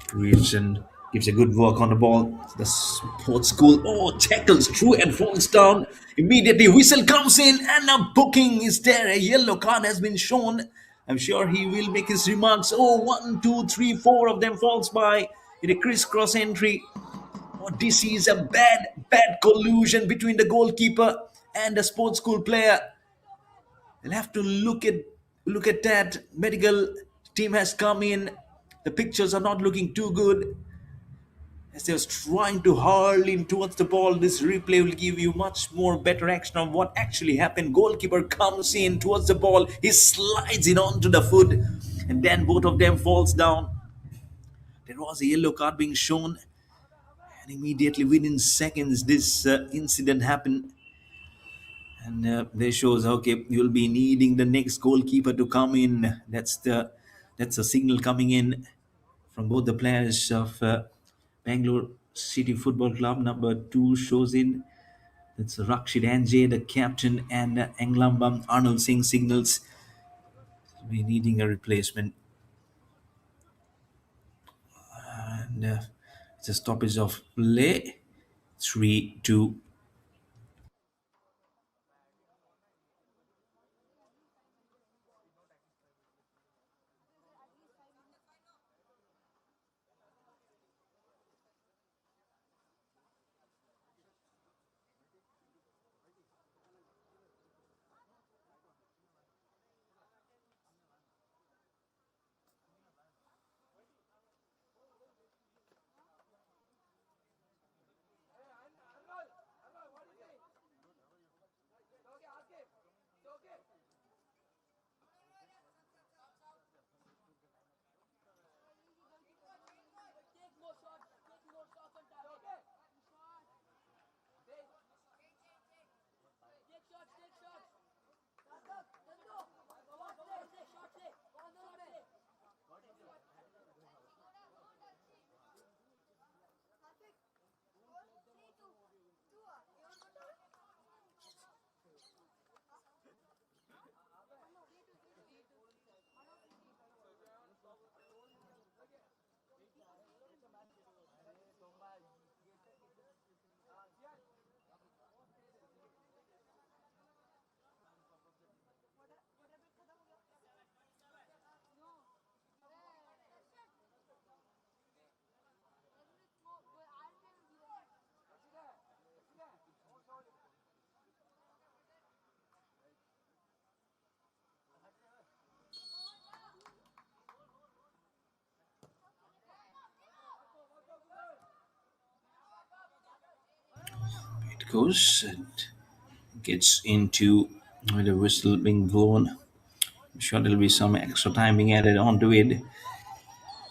Creation gives a good work on the ball. The sports school tackles through and falls down. Immediately whistle comes in and a booking is there. A yellow card has been shown. I'm sure he will make his remarks. Oh, one, two, three, four of them falls by in a crisscross entry. Oh, this is a bad collusion between the goalkeeper and the sports school player. They'll have to look at that. Medical team has come in. The pictures are not looking too good. As they was trying to hurl in towards the ball, this replay will give you much more better action on what actually happened. Goalkeeper comes in towards the ball, he slides it onto the foot, and then both of them falls down. There was a yellow card being shown, and immediately within seconds, this incident happened. And this shows okay, you'll be needing the next goalkeeper to come in. That's a signal coming in from both the players of Bangalore City Football Club. Number 2 shows in. That's Rakshit Anjay, the captain, and Englambam Arnold Singh signals. We're needing a replacement. And it's a stoppage of play. 3-2. It goes and gets into with the whistle being blown. I'm sure there'll be some extra time being added onto it.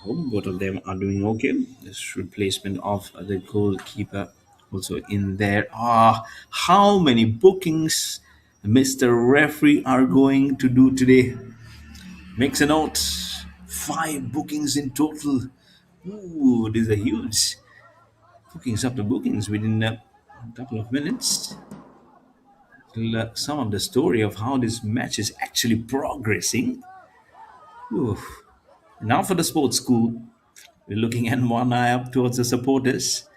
Both of them are doing okay. This replacement of the goalkeeper also in there. How many bookings Mr. Referee are going to do today? Makes a note. 5 bookings in total. Ooh, these are huge. Bookings after bookings within a couple of minutes. Some of the story of how this match is actually progressing. Ooh. Now for the sports school, we're looking at one eye up towards the supporters,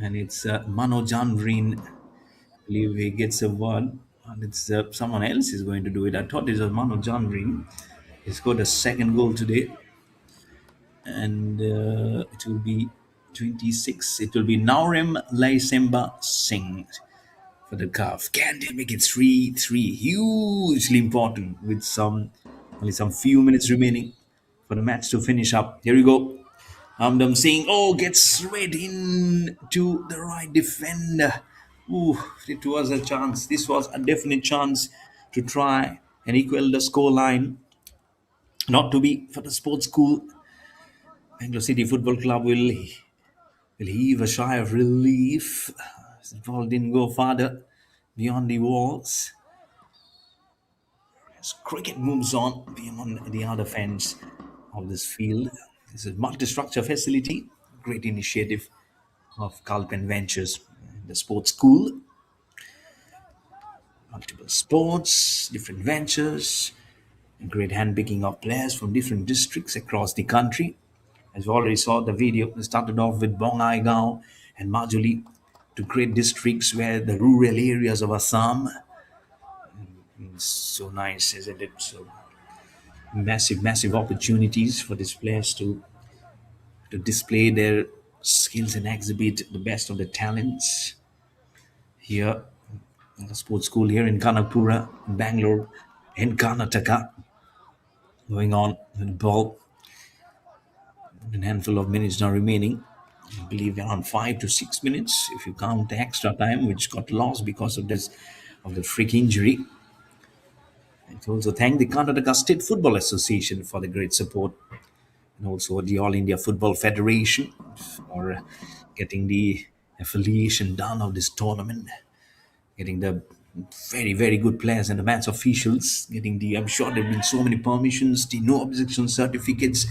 and it's Mano Janvrin. I believe he gets a word, and it's someone else is going to do it. I thought it was Mano Janvrin. He scored a second goal today, and it will be 26. It will be Naurem Laisemba Singh for the calf. Can they make it 3-3? Hugely important with some few minutes remaining for the match to finish up. Here we go. Hamdam Singh, gets straight in to the right defender. Ooh, it was a chance. This was a definite chance to try and equal the score line. Not to be for the sports school. Bangalore City Football Club will heave a sigh of relief. The ball didn't go farther beyond the walls. As cricket moves on beyond the other fence of this field, this is multi-structure facility, great initiative of Kalpan Ventures, the sports school, multiple sports, different ventures, and great handpicking of players from different districts across the country. As we already saw the video, it started off with Bongaigaon and Majuli, to great districts where the rural areas of Assam. It's so nice, isn't it? So massive, massive opportunities for these players to display their skills and exhibit the best of their talents here in the sports school here in Kanakpura, Bangalore, in Karnataka. Going on with the ball, a handful of minutes now remaining. I believe around 5 to 6 minutes if you count the extra time which got lost because of the freak injury. And to also thank the Karnataka State Football Association for the great support, and also the All India Football Federation for getting the affiliation done of this tournament, getting the very, very good players and the match officials, getting the, I'm sure there have been so many permissions, the no objection certificates.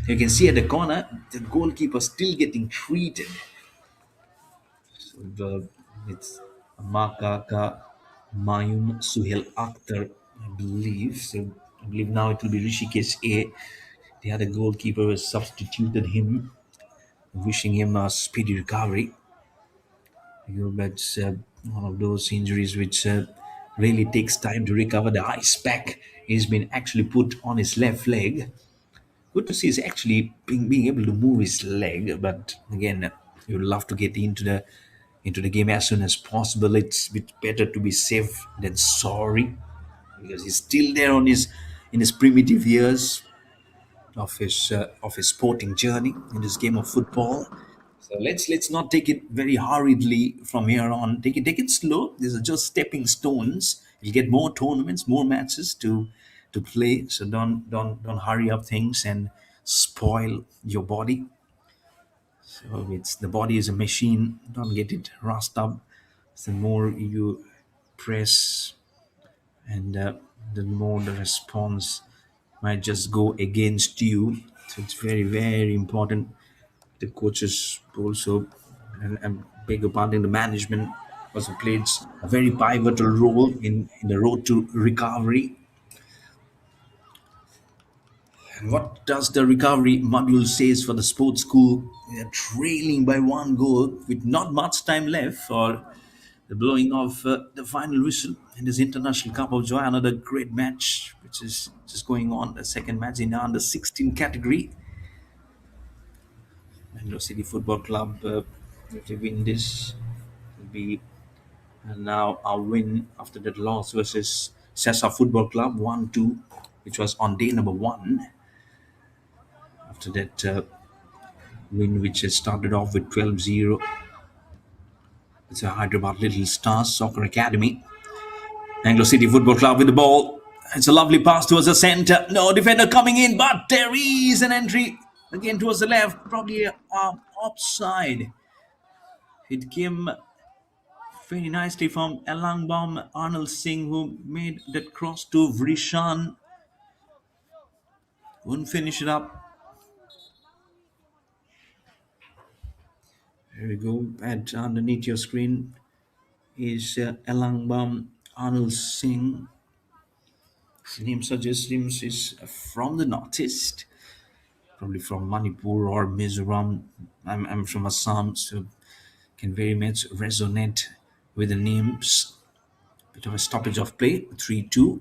You can see at the corner, the goalkeeper still getting treated. So it's Makaka Mayun Suhel Akhtar, I believe. So I believe now it will be Rishikesh A. The other goalkeeper has substituted him, wishing him a speedy recovery. That's one of those injuries which really takes time to recover. The ice pack has been actually put on his left leg. Good to see he's actually being able to move his leg, but again, you would love to get into the game as soon as possible. It's a bit better to be safe than sorry, because he's still there on his in his primitive years of his sporting journey in this game of football. So let's not take it very hurriedly from here on. Take it slow. These are just stepping stones. You'll get more tournaments, more matches to play. So don't hurry up things and spoil your body. So it's the body is a machine. Don't get it rust up. The more you press, and the more the response might just go against you. So it's very, very important. The coaches also, and beg your pardon, the management also plays a very pivotal role in the road to recovery. And what does the recovery module says for the sports school? They're trailing by 1 goal with not much time left for the blowing of the final whistle in this International Cup of Joy. Another great match which is just going on. The second match in the under 16 category. Bangalore City Football Club, if they win this, will be now a win after that loss versus Sessa Football Club 1-2, which was on day number 1. After that win, which has started off with 12-0. It's a Hyderabad Little Stars Soccer Academy. Bangalore City Football Club with the ball. It's a lovely pass towards the center. No defender coming in, but there is an entry again towards the left, probably offside. It came very nicely from Elangbaum Arnold Singh, who made that cross to Vrishan. Wouldn't finish it up. There we go. At underneath your screen is Elangbam Anil Singh. His name suggests him is from the northeast, probably from Manipur or Mizoram. I'm from Assam, so can very much resonate with the names. Bit of a stoppage of play, 3-2.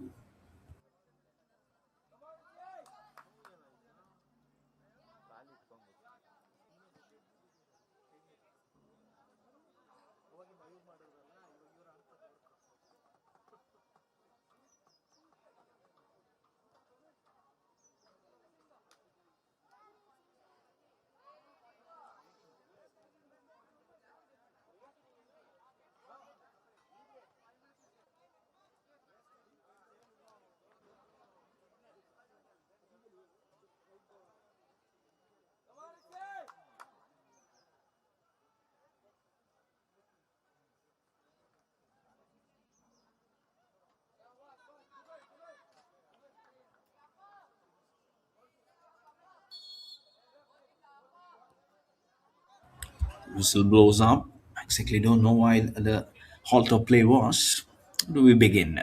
Whistle blows up. Exactly don't know why the halt of play was. Do we begin?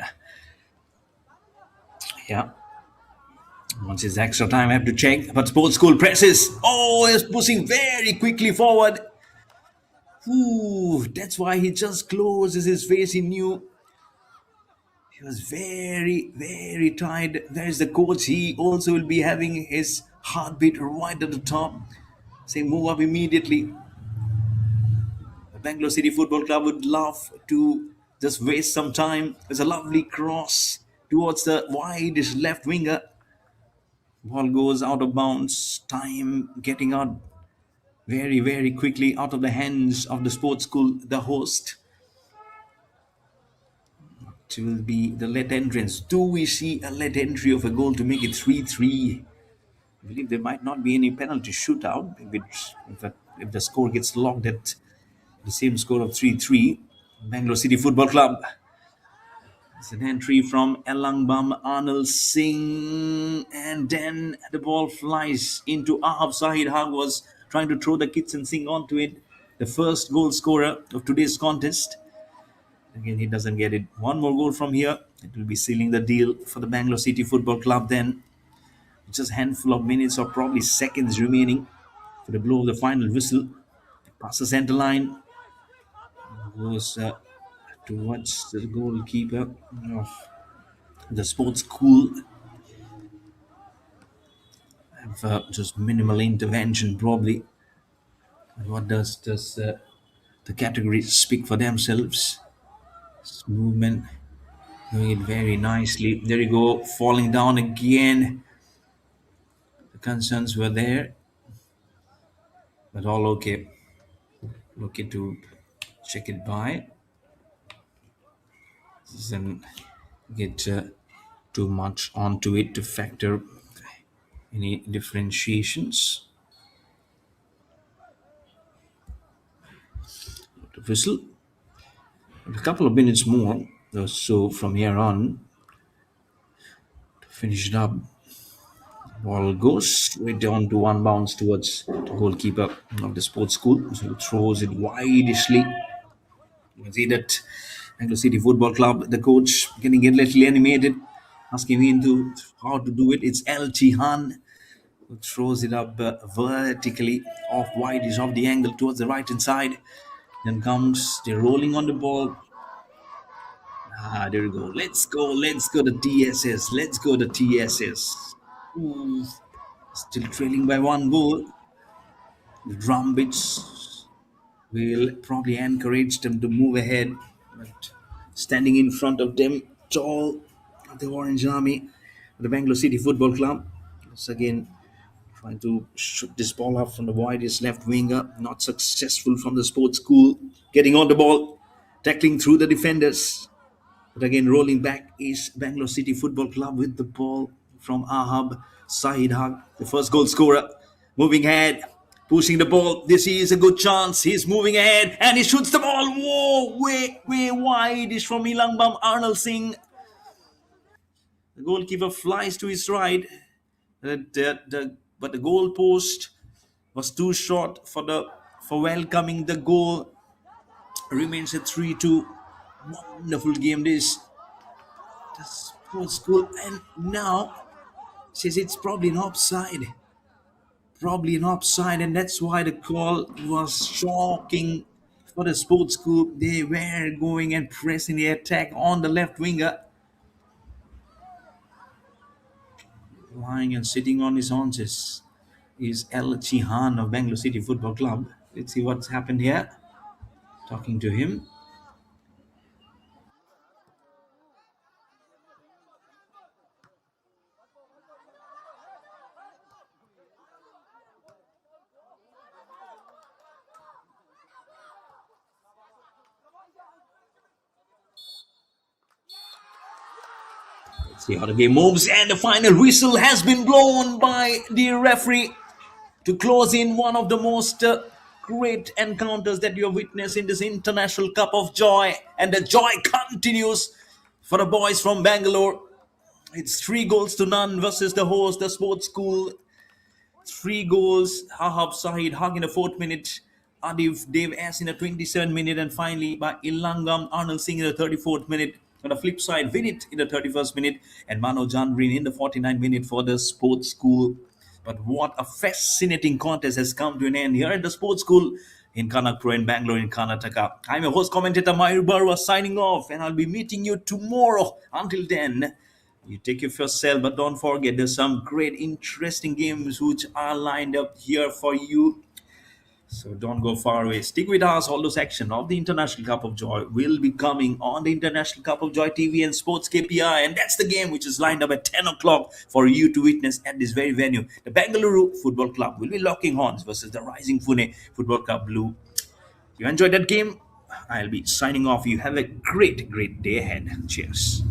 Yeah. Once it's extra time, I have to check. But sports school presses. Oh, he's pushing very quickly forward. Ooh, that's why he just closes his face. He knew he was very, very tired. There's the coach. He also will be having his heartbeat right at the top. Saying move up immediately. The Bangalore City Football Club would love to just waste some time. There's a lovely cross towards the wide left winger. Ball goes out of bounds. Time getting out very, very quickly out of the hands of the sports school, the host. It will be the late entrance. Do we see a late entry of a goal to make it 3-3? I believe there might not be any penalty shootout if the score gets locked at the same score of 3-3. Bangalore City Football Club. It's an entry from Elangbam Anil Singh, and then the ball flies into Ahab Sahid. Haq was trying to throw the kitchen sink onto it. The first goal scorer of today's contest. Again, he doesn't get it. One more goal from here. It will be sealing the deal for the Bangalore City Football Club then. Just a handful of minutes or probably seconds remaining for the blow of the final whistle. Past the center line. Goes towards the goalkeeper of the sports school. Have just minimal intervention probably. And what does the categories speak for themselves? This movement doing it very nicely. There you go, falling down again. The concerns were there, but all okay. Okay to check it by. Doesn't get too much onto it to factor any differentiations. The whistle. A couple of minutes more or so from here on to finish it up. Ball goes straight on to one bounce towards the goalkeeper of the sports school. So he throws it widely. You can see that Bangalore City Football Club, the coach getting a little animated, asking him to how to do it. It's El Chihan who throws it up vertically off wideish off the angle towards the right hand side. Then comes the rolling on the ball. There we go. Let's go. Let's go to TSS. Let's go to TSS. Ooh, still trailing by one goal. The drum beats will probably encourage them to move ahead. But standing in front of them, tall, the Orange Army, the Bangalore City Football Club. Once again, trying to shoot this ball up from the widest left winger. Not successful from the sports school. Getting on the ball, tackling through the defenders. But again, rolling back is Bangalore City Football Club with the ball from Ahab Sahid Haq, the first goal scorer. Moving ahead, pushing the ball. This is a good chance. He's moving ahead and he shoots the ball. Whoa, way wide is from Ilangbam Arnal Singh. The goalkeeper flies to his right. But the goal post was too short for welcoming the goal. Remains a 3-2. Wonderful game this the sports school, and now says it's probably an offside, and that's why the call was shocking for the sports school. They were going and pressing the attack on the left winger, lying and sitting on his haunches is El Chihan of Bangalore City Football Club. Let's see what's happened here. Talking to him. Let's see how the game moves, and the final whistle has been blown by the referee to close in one of the most great encounters that you have witnessed in this International Cup of Joy. And the joy continues for the boys from Bangalore. It's 3 goals to none versus the host, the sports school. 3 goals. Hahab Sahid Haq in the fourth minute. Adif Dave S in the 27th minute. And finally by Ilangam Arnold Singh in the 34th minute. On the flip side, Vinit in the 31st minute. And Mano Janbrin in the 49th minute for the sports school. But what a fascinating contest has come to an end here at the sports school in Kanakpur in Bangalore in Karnataka. I'm your host commentator Mayur Barwa signing off, and I'll be meeting you tomorrow. Until then, you take care of yourself, but don't forget there's some great interesting games which are lined up here for you. So don't go far away. Stick with us. All those action of the International Cup of Joy will be coming on the International Cup of Joy TV and Sports KPI. And that's the game which is lined up at 10 o'clock for you to witness at this very venue. The Bangalore Football Club will be locking horns versus the Rising Pune Football Club Blue. You enjoyed that game? I'll be signing off. You have a great, great day ahead. Cheers.